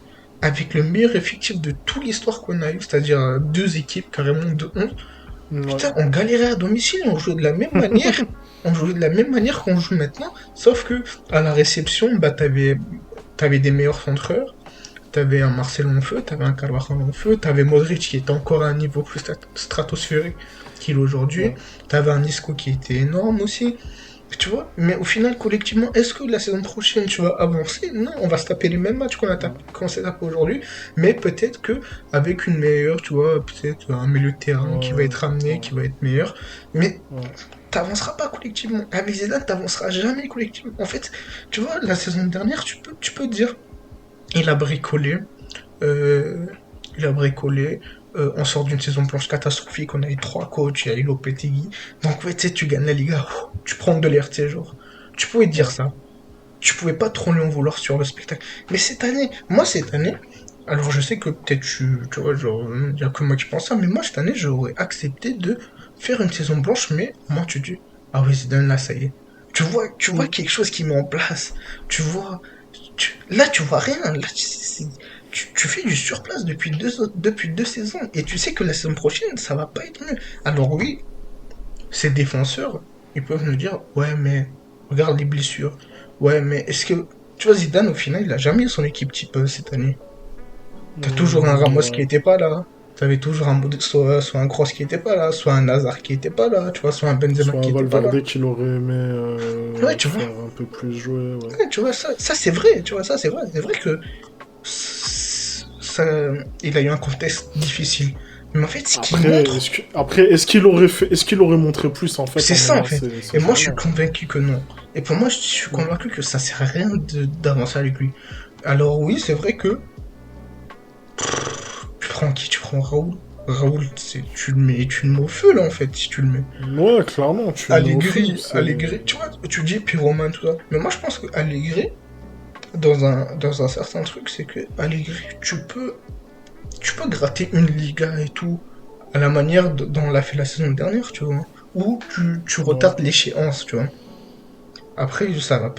avec le meilleur effectif de toute l'histoire qu'on a eu, c'est-à-dire deux équipes carrément de 11. Ouais. Putain, on galérait à domicile, on jouait de la même manière. On jouait de la même manière qu'on joue maintenant, sauf que à la réception, bah t'avais des meilleurs centreurs, t'avais un Marcelo en feu, t'avais un Carvajal en feu, t'avais Modric qui était encore à un niveau plus stratosphérique qu'il est aujourd'hui, Ouais. t'avais un Isco qui était énorme aussi. Tu vois, mais au final, collectivement, est-ce que la saison prochaine, tu vas avancer? Non, on va se taper les mêmes matchs qu'on s'est tapé aujourd'hui, mais peut-être que avec une meilleure, tu vois, peut-être un milieu de terrain qui va Ouais. être amené, Ouais. qui va être meilleur, mais Ouais. t'avanceras pas collectivement. Avec Zidane, t'avanceras jamais collectivement. En fait, tu vois, la saison dernière, tu peux te dire, il a bricolé, euh, il a bricolé. On sort d'une saison blanche catastrophique, on a eu trois coachs, il y a eu Lopetegui. Donc, ouais, tu sais, tu gagnes la Liga, tu prends de l'air, tu sais, genre. Tu pouvais te dire Ouais. ça. Tu pouvais pas trop lui en vouloir sur le spectacle. Mais cette année, alors je sais que peut-être tu vois, genre, il y a que moi qui pense ça, mais moi, cette année, j'aurais accepté de faire une saison blanche, mais moi, tu dis, ah oui, Zidane, là, ça y est. Tu vois Mm. quelque chose qui met en place. Tu vois, là, tu vois rien. Là, tu fais du surplace depuis deux saisons. Et tu sais que la saison prochaine, ça va pas être mieux. Alors oui, ces défenseurs, ils peuvent nous dire, ouais, mais regarde les blessures. Ouais, mais est-ce que... Tu vois, Zidane, au final, il a jamais eu son équipe type cette année. T'as toujours un Ramos qui Ouais. était pas là. T'avais toujours soit un Kroos qui était pas là, soit un Hazard qui était pas là, tu vois, soit un Benzema Soit qui un était pas là. Valverde qu'il aurait aimé Ouais, tu vois. faire un peu plus jouer. Ouais. Ouais, tu vois, ça c'est vrai, tu vois, ça c'est vrai. C'est vrai que ça, il a eu un contexte difficile. Mais en fait, ce qu'il Après, montre, est-ce qu'il aurait montré plus en fait c'est en ça en ayant fait. ces Et moi, je suis joueurs-là? convaincu que non. Et pour moi, je suis Mm. convaincu que ça sert à rien d'avancer avec lui. Alors oui, c'est vrai que tu prends qui? Tu prends Raoul. Raoul, tu le mets au feu là en fait, si tu le mets. Ouais, clairement, tu le mets au feu. Allegri, tu vois, tu dis Pyroman, tout ça. Mais moi, je pense que Allegri, dans un certain truc, c'est que Allegri, tu peux gratter une Liga et tout, à la manière dont on l'a fait la saison dernière, tu vois. Ou tu Ouais. retardes l'échéance, tu vois. Après, ça va,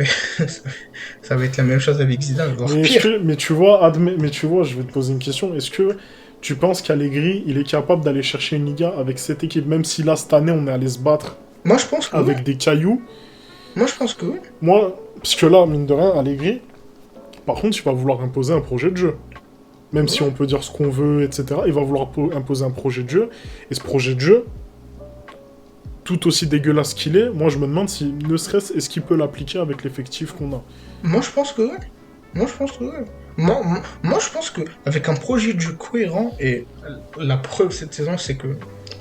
ça va être la même chose avec Zidane, voire pire. Mais tu vois, je vais te poser une question. Est-ce que tu penses qu'Allegri, il est capable d'aller chercher une Liga avec cette équipe, même si là, cette année, on est allé se battre Moi, je pense que oui. avec des cailloux? Moi, je pense que oui. Moi, parce que là, mine de rien, Allegri, par contre, il va vouloir imposer un projet de jeu. Même si Ouais. on peut dire ce qu'on veut, etc., il va vouloir imposer un projet de jeu. Et ce projet de jeu, tout aussi dégueulasse qu'il est, moi je me demande si, ne serait-ce, est-ce qu'il peut l'appliquer avec l'effectif qu'on a. Moi, je pense que oui. Moi, je pense que oui. Moi, je pense que avec un projet de jeu cohérent, et la preuve cette saison, c'est que,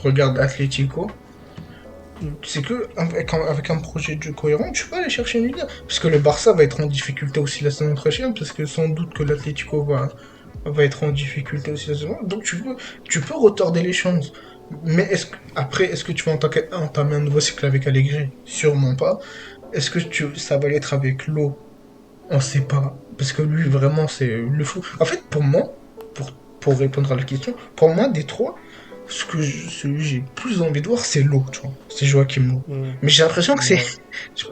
regarde Atlético, c'est que avec un projet de jeu cohérent, tu peux aller chercher une Liga. Parce que le Barça va être en difficulté aussi la saison prochaine, parce que sans doute que l'Atlético va être en difficulté aussi la saison. Donc tu peux retarder les chances. Mais est-ce que tu vas entamer un nouveau cycle avec Allegri? Sûrement pas. Est-ce que ça va l'être avec l'eau? On sait pas. Parce que lui, vraiment, c'est le fou. En fait, pour moi, pour répondre à la question, pour moi, des trois, celui que j'ai plus envie de voir, c'est l'eau, tu vois. C'est Joachim Low. Mm. Mais j'ai l'impression que c'est. Ouais.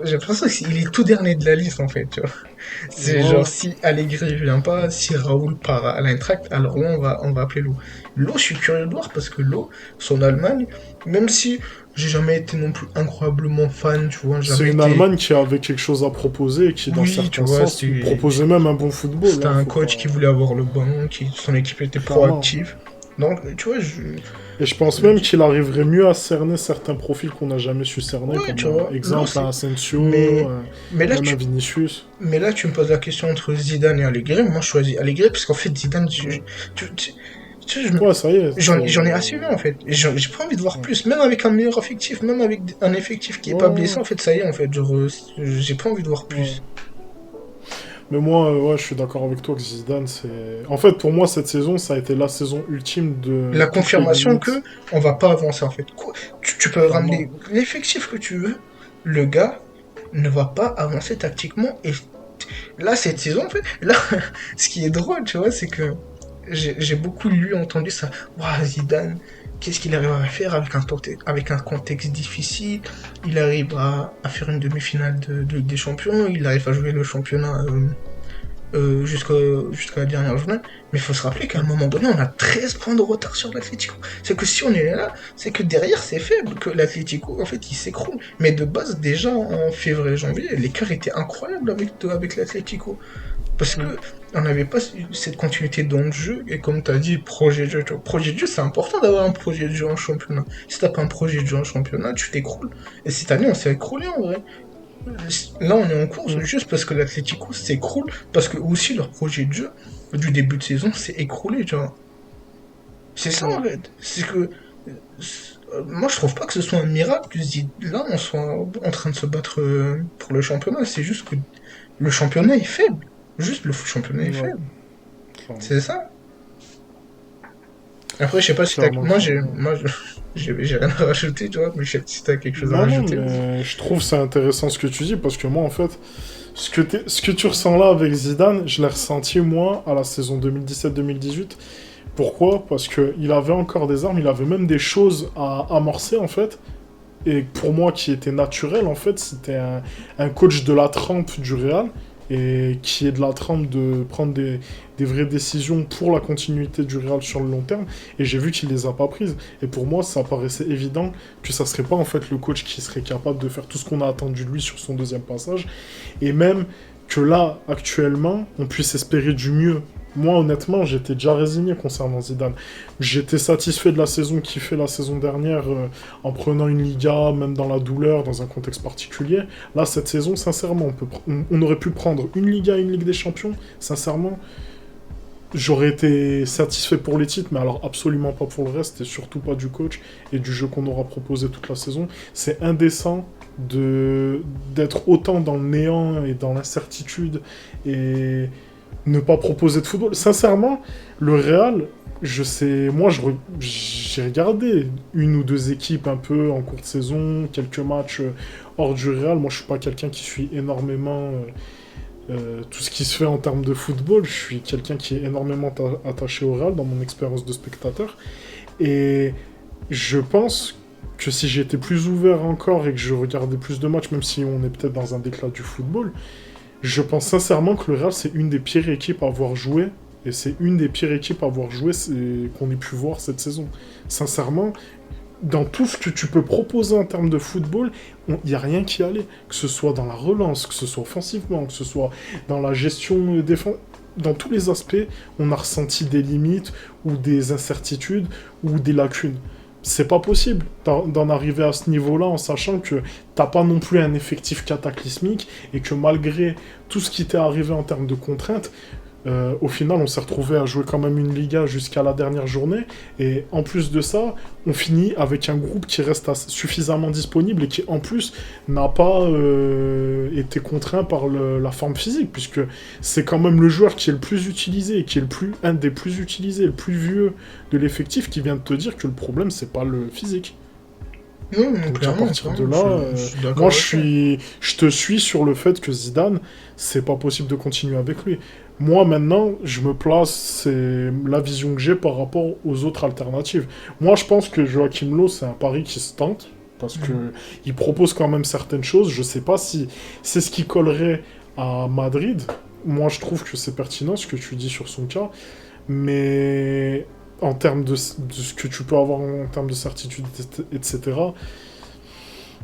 J'ai l'impression qu'il est tout dernier de la liste, en fait, tu vois. C'est genre, Ouais. si Allegri vient pas, si Raoul part à l'Eintracht, alors là, on va appeler l'eau. L'eau, je suis curieux de voir parce que l'eau, son Allemagne, même si j'ai jamais été non plus incroyablement fan, tu vois, C'est jamais une été. Allemagne qui avait quelque chose à proposer et qui, dans Oui, tu certains vois, sens, proposait même un bon football. c'était Hein, un faut coach qui pas... voulait avoir le ballon, son équipe était Clairement. proactive. Donc, tu vois, Et je pense même qu'il arriverait mieux à cerner certains profils qu'on n'a jamais su cerner, ouais, comme tu vois, l'eau, exemple un Asensio, Mais, mais là, même un tu, Vinicius. mais là, tu me poses la question entre Zidane et Allegri. Moi, je choisis Allegri parce qu'en fait, Zidane, Mm. tu sais, Ouais, ça y est. j'en ai assez vu en fait. Et j'ai pas envie de voir Ouais. plus, même avec un meilleur effectif, même avec un effectif qui est pas blessé. Ouais, En fait, ça y est, en fait, genre, j'ai pas envie de voir ouais. plus. Mais moi, ouais, je suis d'accord avec toi que Zidane, c'est... En fait, pour moi, cette saison, ça a été la saison ultime de La toutes les confirmation que limites. on va pas avancer en fait. Tu peux Clairement. ramener l'effectif que tu veux, le gars ne va pas avancer tactiquement. Et là, cette saison, en fait, là, ce qui est drôle, tu vois, c'est que j'ai beaucoup lu, entendu ça. Ouah, Zidane, qu'est-ce qu'il arrive à faire avec un contexte difficile? Il arrive à faire une demi-finale de Ligue des Champions, il arrive à jouer le championnat jusqu'à la dernière journée. Mais il faut se rappeler qu'à un moment donné, on a 13 points de retard sur l'Atlético. C'est que si on est là, c'est que derrière, c'est faible, que l'Atlético, en fait, il s'écroule. Mais de base, déjà en février-janvier, l'écart était incroyable avec l'Atlético. Parce que on n'avait pas cette continuité dans le jeu, et comme tu as dit, projet de jeu. Tu vois, projet de jeu, c'est important d'avoir un projet de jeu en championnat. Si t'as pas un projet de jeu en championnat, tu t'écroules. Et cette année, on s'est écroulé en vrai. Là, on est en course Mm. juste parce que l'Atlético s'écroule, parce que aussi leur projet de jeu du début de saison s'est écroulé, tu vois. C'est ça Ouais. en fait. C'est que moi, je trouve pas que ce soit un miracle que là, on soit en train de se battre pour le championnat. C'est juste que le championnat est faible. Juste le championnat est Ouais, faible. clairement. C'est ça. Après, je sais pas si t'as. Clairement, clairement. J'ai rien à rajouter, tu vois, mais je sais pas si t'as quelque chose à Non, non, rajouter. mais je trouve c'est intéressant ce que tu dis, parce que moi, en fait, ce que tu ressens là avec Zidane, je l'ai ressenti, moi, à la saison 2017-2018. Pourquoi? Parce qu'il avait encore des armes, il avait même des choses à amorcer, en fait. Et pour moi, qui était naturel, en fait, c'était un coach de la trempe du Real, et qui est de la trempe de prendre des vraies décisions pour la continuité du Real sur le long terme. Et j'ai vu qu'il les a pas prises. Et pour moi, ça paraissait évident que ça serait pas en fait le coach qui serait capable de faire tout ce qu'on a attendu de lui sur son deuxième passage. Et même que là, actuellement, on puisse espérer du mieux. Moi, honnêtement, j'étais déjà résigné concernant Zidane. J'étais satisfait de la saison qu'il fait la saison dernière en prenant une Liga, même dans la douleur, dans un contexte particulier. Là, cette saison, sincèrement, on aurait pu prendre une Liga, une Ligue des Champions. Sincèrement, j'aurais été satisfait pour les titres, mais alors absolument pas pour le reste, et surtout pas du coach et du jeu qu'on aura proposé toute la saison. C'est indécent d'être autant dans le néant et dans l'incertitude et ne pas proposer de football. Sincèrement, le Real, je sais, moi j'ai regardé une ou deux équipes un peu en cours de saison, quelques matchs hors du Real. Moi, je suis pas quelqu'un qui suit énormément tout ce qui se fait en termes de football. Je suis quelqu'un qui est énormément attaché au Real dans mon expérience de spectateur. Et je pense que si j'étais plus ouvert encore et que je regardais plus de matchs, même si on est peut-être dans un déclin du football, je pense sincèrement que le Real, c'est une des pires équipes à avoir joué. Et c'est une des pires équipes à avoir joué qu'on ait pu voir cette saison. Sincèrement, dans tout ce que tu peux proposer en termes de football, il n'y a rien qui allait. Que ce soit dans la relance, que ce soit offensivement, que ce soit dans la gestion défense. Dans tous les aspects, on a ressenti des limites ou des incertitudes ou des lacunes. C'est pas possible d'en arriver à ce niveau-là en sachant que t'as pas non plus un effectif cataclysmique et que malgré tout ce qui t'est arrivé en termes de contraintes, au final, on s'est retrouvé à jouer quand même une Liga jusqu'à la dernière journée. Et en plus de ça, on finit avec un groupe qui reste suffisamment disponible et qui, en plus, n'a pas été contraint par la forme physique, puisque c'est quand même le joueur qui est le plus utilisé et qui est un des plus utilisés, le plus vieux de l'effectif, qui vient de te dire que le problème, c'est pas le physique. Non, non, Donc à clairement, partir de clairement, là, je suis d'accord moi avec toi. je te suis sur le fait que Zidane, c'est pas possible de continuer avec lui. Moi maintenant, je me place, c'est la vision que j'ai par rapport aux autres alternatives. Moi je pense que Joachim Löw, c'est un pari qui se tente, parce que Mhm. il propose quand même certaines choses. Je sais pas si c'est ce qui collerait à Madrid. Moi je trouve que c'est pertinent ce que tu dis sur son cas, mais en termes de ce que tu peux avoir en termes de certitude, etc.,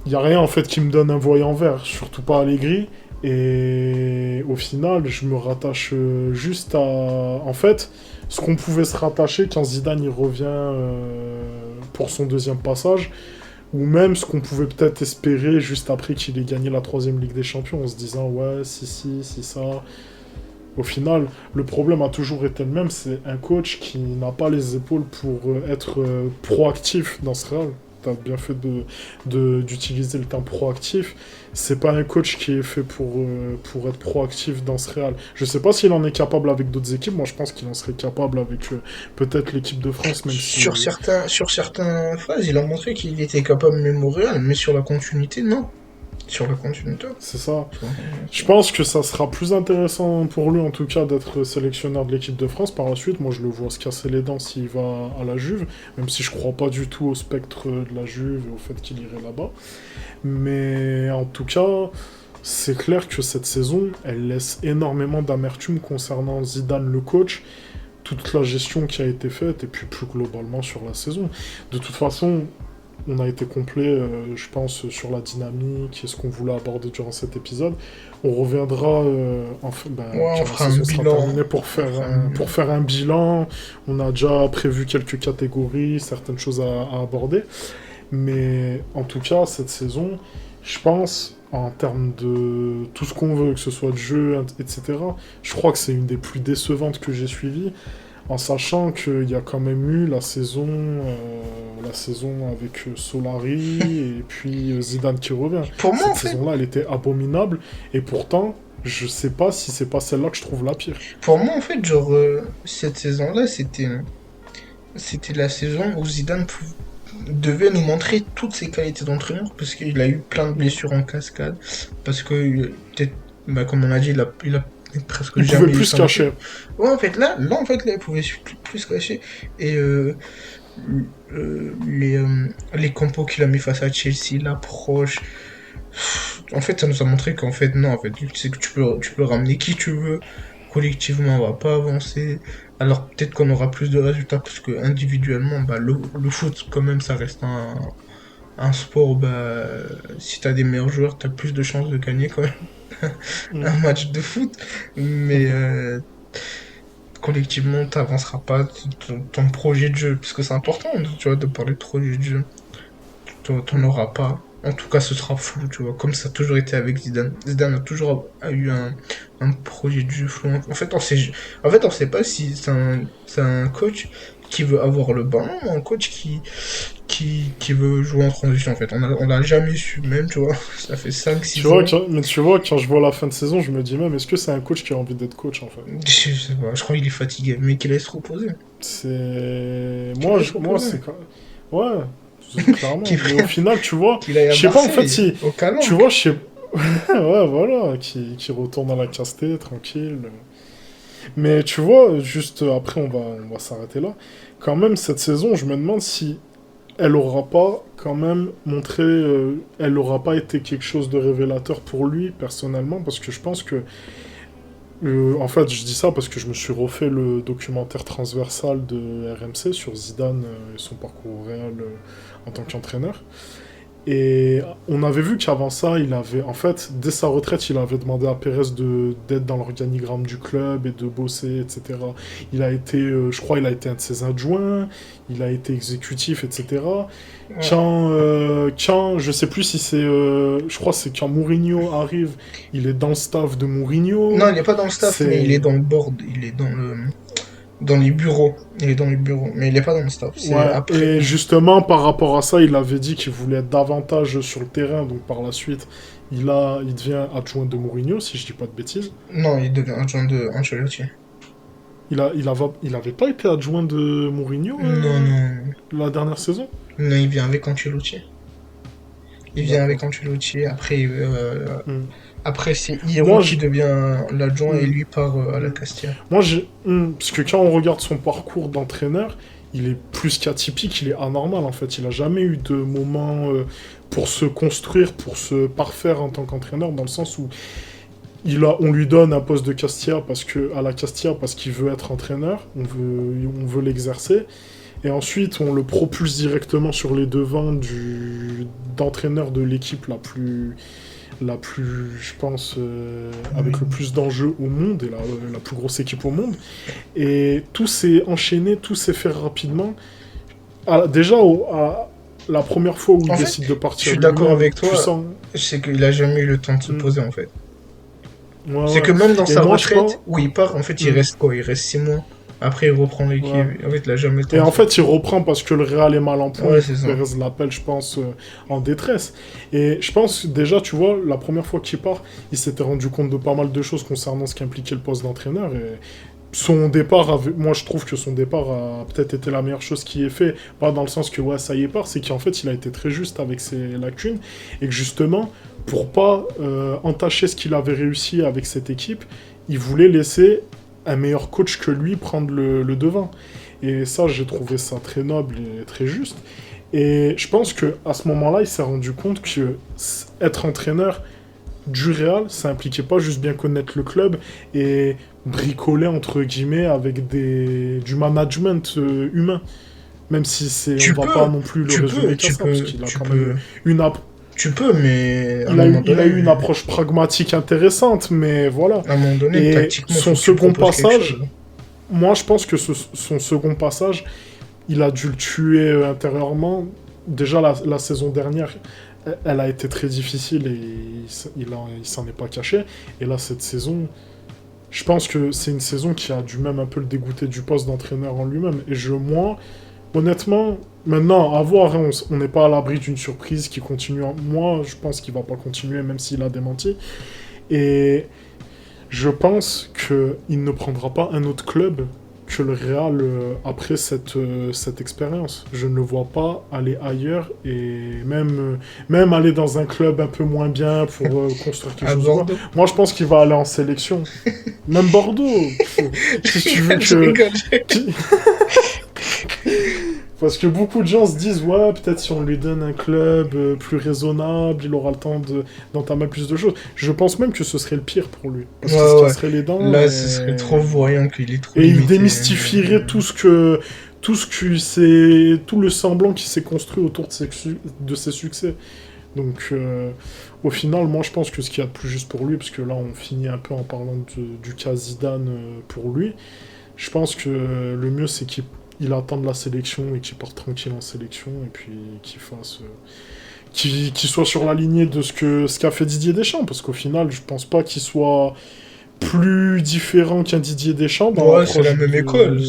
il n'y a rien en fait qui me donne un voyant vert, surtout pas Allegri. Et au final, je me rattache juste à. En fait, ce qu'on pouvait se rattacher quand Zidane y revient pour son deuxième passage, ou même ce qu'on pouvait peut-être espérer juste après qu'il ait gagné la troisième Ligue des Champions, en se disant ouais, si, ça. Au final, le problème a toujours été le même, c'est un coach qui n'a pas les épaules pour être proactif dans ce Real. T'as bien fait d'utiliser le terme proactif. C'est pas un coach qui est fait pour être proactif dans ce Real. Je sais pas s'il en est capable avec d'autres équipes. Moi, je pense qu'il en serait capable avec peut-être l'équipe de France, même si. Sur certaines phases, il a montré qu'il était capable même au Real, mais sur la continuité, non. Sur la continuité, C'est ça. tu vois. Je pense que ça sera plus intéressant pour lui, en tout cas, d'être sélectionneur de l'équipe de France. Par la suite, moi, je le vois se casser les dents s'il va à la Juve, même si je crois pas du tout au spectre de la Juve et au fait qu'il irait là-bas. Mais en tout cas, c'est clair que cette saison, elle laisse énormément d'amertume concernant Zidane le coach, toute la gestion qui a été faite, et puis plus globalement sur la saison. De toute façon, on a été complet, je pense, sur la dynamique et ce qu'on voulait aborder durant cet épisode. On reviendra, Ouais, on quand la fera un saison sera bilan. terminée On fera un bilan. pour faire un bilan. On a déjà prévu quelques catégories, certaines choses à aborder. Mais en tout cas, cette saison, je pense, en termes de tout ce qu'on veut, que ce soit de jeu, etc., je crois que c'est une des plus décevantes que j'ai suivies, en sachant qu'il y a quand même eu la saison avec Solari et puis Zidane qui revient. Pour moi, en Cette fait, saison-là, elle était abominable, et pourtant, je sais pas si c'est pas celle-là que je trouve la pire. genre, cette saison-là, c'était la saison où devait nous montrer toutes ses qualités d'entraîneur parce qu'il a eu plein de blessures en cascade. Parce que, peut-être, bah, comme on a dit, il a presque Il pouvait jamais eu plus se son équipe. cacher. Ouais, il pouvait plus se cacher. Et les compos qu'il a mis face à Chelsea, l'approche. En fait, ça nous a montré qu'en fait, non, en fait, tu sais que tu peux ramener qui tu veux. Collectivement, on va pas avancer. Alors peut-être qu'on aura plus de résultats parce que individuellement, bah, le foot, quand même, ça reste un sport. Bah, si t'as des meilleurs joueurs, t'as plus de chances de gagner quand même Mm. un match de foot. Mais collectivement, t'avanceras pas ton projet de jeu parce que c'est important, tu vois, de parler de projet de jeu. T'en auras pas. En tout cas, ce sera flou, tu vois, comme ça a toujours été avec Zidane. Zidane a eu un projet de jeu flou. En fait, on sait pas si c'est un coach qui veut avoir le ballon ou un coach qui veut jouer en transition, en fait. On l'a jamais su, même, tu vois. Ça fait cinq Tu six vois, ans. mais tu vois, quand je vois la fin de saison, je me dis même, est-ce que c'est un coach qui a envie d'être coach, en fait? Je sais pas, je crois qu'il est fatigué, mais qu'il laisse reposer. C'est... Qu'il laisse Moi, reposer. Ouais, clairement. Qu'il Mais au final, tu vois, qu'il aille à je sais pas, en fait, Marseille, si... au Tu vois, Calanque. je sais... Ouais, voilà, qui retourne à la Casté, tranquille. Mais tu vois, juste après, on va s'arrêter là. Quand même, cette saison, je me demande si elle aura pas quand même montré, elle aura pas été quelque chose de révélateur pour lui personnellement, parce que je pense que, en fait, je dis ça parce que je me suis refait le documentaire transversal de RMC sur Zidane et son parcours au Real en tant qu'entraîneur. Et on avait vu qu'avant ça, il avait, en fait, dès sa retraite, il avait demandé à Pérez d'être dans l'organigramme du club et de bosser, etc. Il a été, je crois, il a été un de ses adjoints, il a été exécutif, etc. Ouais. Je sais plus si c'est, je crois que c'est quand Mourinho arrive, il est dans le staff de Non, Mourinho. il est pas dans le staff, mais il C'est, est dans le board, il est dans les bureaux. Il est dans les bureaux, mais il est pas dans le staff. C'est ouais, après. et justement, par rapport à ça, il avait dit qu'il voulait être davantage sur le terrain, donc par la suite, il devient adjoint de Mourinho, si je dis pas de bêtises. Non, il devient adjoint de Ancelotti. Il avait pas été adjoint de Mourinho Non, non. la dernière saison? Non, il vient avec Ancelotti. Il vient avec D'accord. Ancelotti. Hmm. Après c'est Hierro Moi, qui devient l'adjoint et hmm, lui part à la hmm. Castilla. Parce que quand on regarde son parcours d'entraîneur, il est plus qu'atypique, il est anormal en fait. Il a jamais eu de moment pour se construire, pour se parfaire en tant qu'entraîneur, dans le sens où on lui donne un poste de Castilla à la Castilla parce qu'il veut être entraîneur, on veut l'exercer. Et ensuite, on le propulse directement sur les devants d'entraîneur de l'équipe la plus, je pense, Oui. avec le plus d'enjeux au monde et la plus grosse équipe au monde. Et tout s'est enchaîné, tout s'est fait rapidement. Déjà, la première fois où il En fait, décide de je partir suis d'accord lui-même, avec tu toi. sens. C'est qu'il a jamais eu le temps de se Hmm, poser en fait. ouais, C'est ouais. que même dans Et sa moi, je pense. retraite, où il part, en fait, il Hmm, reste quoi? Il reste 6 mois. Après, il reprend l'équipe. ouais. En fait, il a jamais le temps Et de en se fait, il reprend parce que le Real est mal en point Ouais, et c'est que ça. Pérez l'appelle, je pense, en détresse. Et je pense, déjà, tu vois, la première fois qu'il part, il s'était rendu compte de pas mal de choses concernant ce qu'impliquait le poste d'entraîneur. Et moi, je trouve que son départ a peut-être été la meilleure chose qui ait fait. Pas dans le sens que, ouais, ça y est part, c'est qu'en fait, il a été très juste avec ses lacunes. Et que justement, pour pas entacher ce qu'il avait réussi avec cette équipe, il voulait laisser un meilleur coach que lui prendre le devant. Et ça, j'ai trouvé ça très noble et très juste. Et je pense que à ce moment-là, il s'est rendu compte que être entraîneur du Real, ça impliquait pas juste bien connaître le club et bricoler, entre guillemets, avec du management humain. Même si Tu on va pas peux, non plus le tu résumer peux, qu'à tu ça, parce peux, qu'il a tu quand même peux, une, tu peux, mais il a eu une approche pragmatique intéressante, mais voilà. à un moment donné, Et tactiquement, son faut que tu second proposes quelque passage, chose. moi je pense que son second passage, il a dû le tuer intérieurement. Déjà la saison dernière, elle a été très difficile et il s'en est pas caché. Et là, cette saison, je pense que c'est une saison qui a dû même un peu le dégoûter du poste d'entraîneur en lui-même. Et moi, honnêtement, maintenant, à voir, hein, on n'est pas à l'abri d'une surprise qui continue. Moi, je pense qu'il va pas continuer, même s'il a démenti. Et je pense qu'il ne prendra pas un autre club que le Real après cette expérience. Je ne le vois pas aller ailleurs et même aller dans un club un peu moins bien pour construire quelque À chose de quoi. Bordeaux. Moi, je pense qu'il va aller en sélection. Même Bordeaux. Si tu veux Je que... rigole. Parce que beaucoup de gens se disent, ouais, peut-être si on lui donne un club plus raisonnable, il aura le temps d'entamer plus de choses. Je pense même que ce serait le pire pour lui. Parce qu'il se Ouais, ouais. casserait les dents Là, ce serait trop voyant qu'il est trop et il limité. démystifierait tout le semblant qui s'est construit autour de ses succès. Donc, au final, moi, je pense que ce qu'il y a de plus juste pour lui, parce que là, on finit un peu en parlant du cas Zidane pour lui, je pense que le mieux, c'est qu'il attende la sélection et qu'il parte tranquille en sélection, et puis qu'il fasse... qu'il soit sur la lignée de ce qu'a fait Didier Deschamps, parce qu'au final, je pense pas qu'il soit plus différent qu'un Didier Deschamps dans Ouais, c'est la l'approche même école.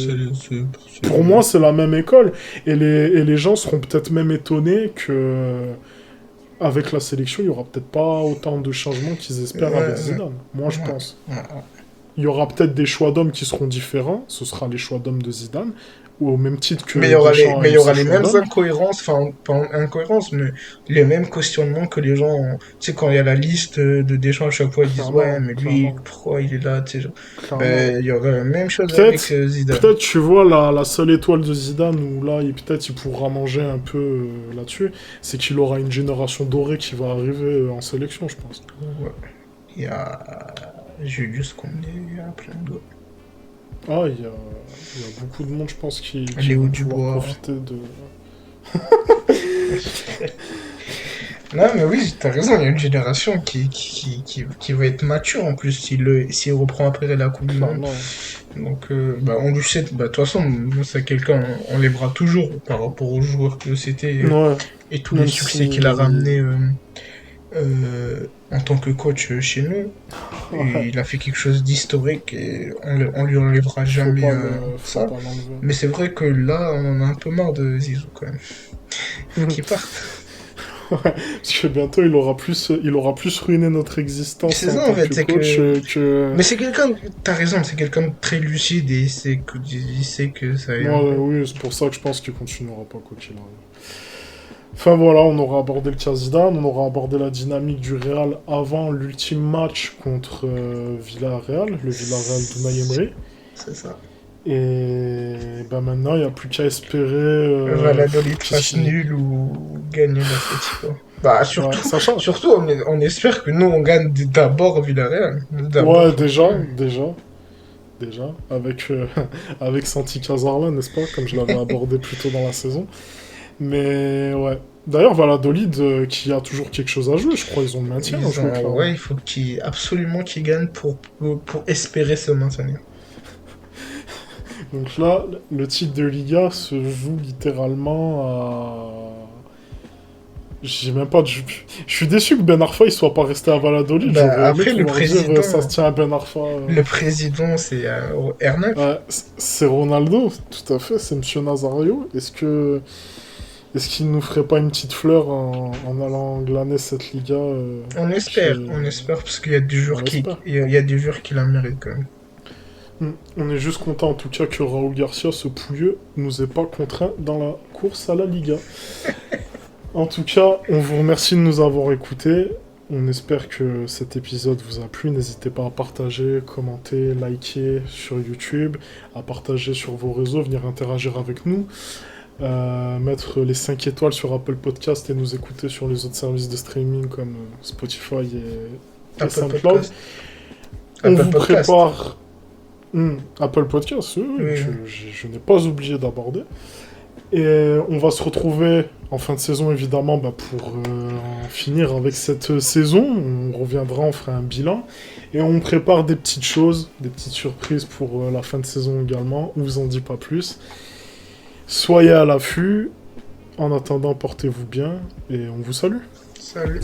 Pour moi, c'est la même école. Et les gens seront peut-être même étonnés que avec la sélection, il y aura peut-être pas autant de changements qu'ils espèrent Ouais, avec Zidane. Moi, je ouais, pense. ouais. Il y aura peut-être des choix d'hommes qui seront différents. Ce sera les choix d'hommes de Zidane. Ou au même titre que Deschamps a Mais il y eu aura ses les choix mêmes d'hommes. incohérences, enfin, pas incohérences, mais les mêmes questionnements que les gens ont. Tu sais, quand il y a la liste de Deschamps, à chaque fois, ils disent, ouais, Clairement, mais lui, clairement, pourquoi il est là, tu sais, genre. clairement. Ben, il y aura la même chose avec Peut-être, Zidane. peut-être, tu vois, la seule étoile de Zidane où là, peut-être il pourra manger un peu là-dessus, c'est qu'il aura une génération dorée qui va arriver en sélection, je pense. Ouais. Il y a Julius Koundé, il y a plein d'autres. Ah, il y a beaucoup de monde, je pense, qui Léo vont pouvoir Dubois. profiter de... Non, mais oui, t'as raison, il y a une génération qui va être mature en plus s'il reprend après la Coupe du Monde. Clairement. Donc, bah, on lui sait, bah, de toute façon, moi, c'est quelqu'un, on l'aimera toujours par rapport aux joueurs que c'était Ouais, et tous les même succès qu'il a si... ramenés en tant que coach chez nous. Et Ouais, il a fait quelque chose d'historique et on lui enlèvera faut jamais pas faut ça. pas l'enlever. Mais c'est vrai que là, on en a un peu marre de Zizou quand même. Faut qu'il parte. Ouais, parce que bientôt, il aura plus ruiné notre existence C'est en ça en tant fait, que c'est coach que. que... Mais c'est quelqu'un, t'as raison, c'est quelqu'un de très lucide et il sait que ça. Moi, oui, c'est pour ça que je pense qu'il continuera pas, quoi qu'il arrive. Enfin voilà, on aura abordé le cas Zidane, on aura abordé la dynamique du Real avant l'ultime match contre Villarreal, le Villarreal d'Unai Emery. C'est ça. Et ben maintenant, il n'y a plus qu'à espérer Valladolid fasse qu'ici... nul ou gagne l'Atlético. Bah Ouais, surtout, sachant... surtout on espère que nous on gagne d'abord Villarreal. Ouais, D'abord. déjà, avec Santi Cazorla, n'est-ce pas, comme je l'avais abordé plus tôt dans la saison. Mais ouais. D'ailleurs, Valladolid, qui a toujours quelque chose à jouer, je crois ils ont le maintien à jouer, Ouais, clairement. il faut absolument qu'il gagne pour espérer se maintenir. Donc là, le titre de Liga se joue littéralement à... J'ai même pas de... Je suis déçu que Ben Arfa il soit pas resté à Valladolid. Bah, J'aurais aimé après, pouvoir dire ça se tient à Ben Arfa. le président, c'est R9. Ouais, c'est Ronaldo, tout à fait, c'est Monsieur Nazario. Est-ce qu'il nous ferait pas une petite fleur en allant glaner cette Liga On espère, parce qu'il y a des On joueurs l'espère. il y a des joueurs qui la méritent quand même. On est juste content en tout cas que Raúl Garcia, ce pouilleux, nous ait pas contraint dans la course à la Liga. En tout cas, on vous remercie de nous avoir écoutés. On espère que cet épisode vous a plu. N'hésitez pas à partager, commenter, liker sur YouTube, à partager sur vos réseaux, venir interagir avec nous, mettre les 5 étoiles sur Apple Podcast et nous écouter sur les autres services de streaming comme Spotify et Apple SoundCloud. Podcast. On Apple vous Podcast. prépare... Apple Podcast, oui, Oui. je n'ai pas oublié d'aborder. Et on va se retrouver en fin de saison, évidemment, pour en finir avec cette saison. On reviendra, on fera un bilan. Et on prépare des petites choses, des petites surprises pour la fin de saison également. On vous en dit pas plus. Soyez à l'affût. En attendant, portez-vous bien. Et on vous salue. Salut.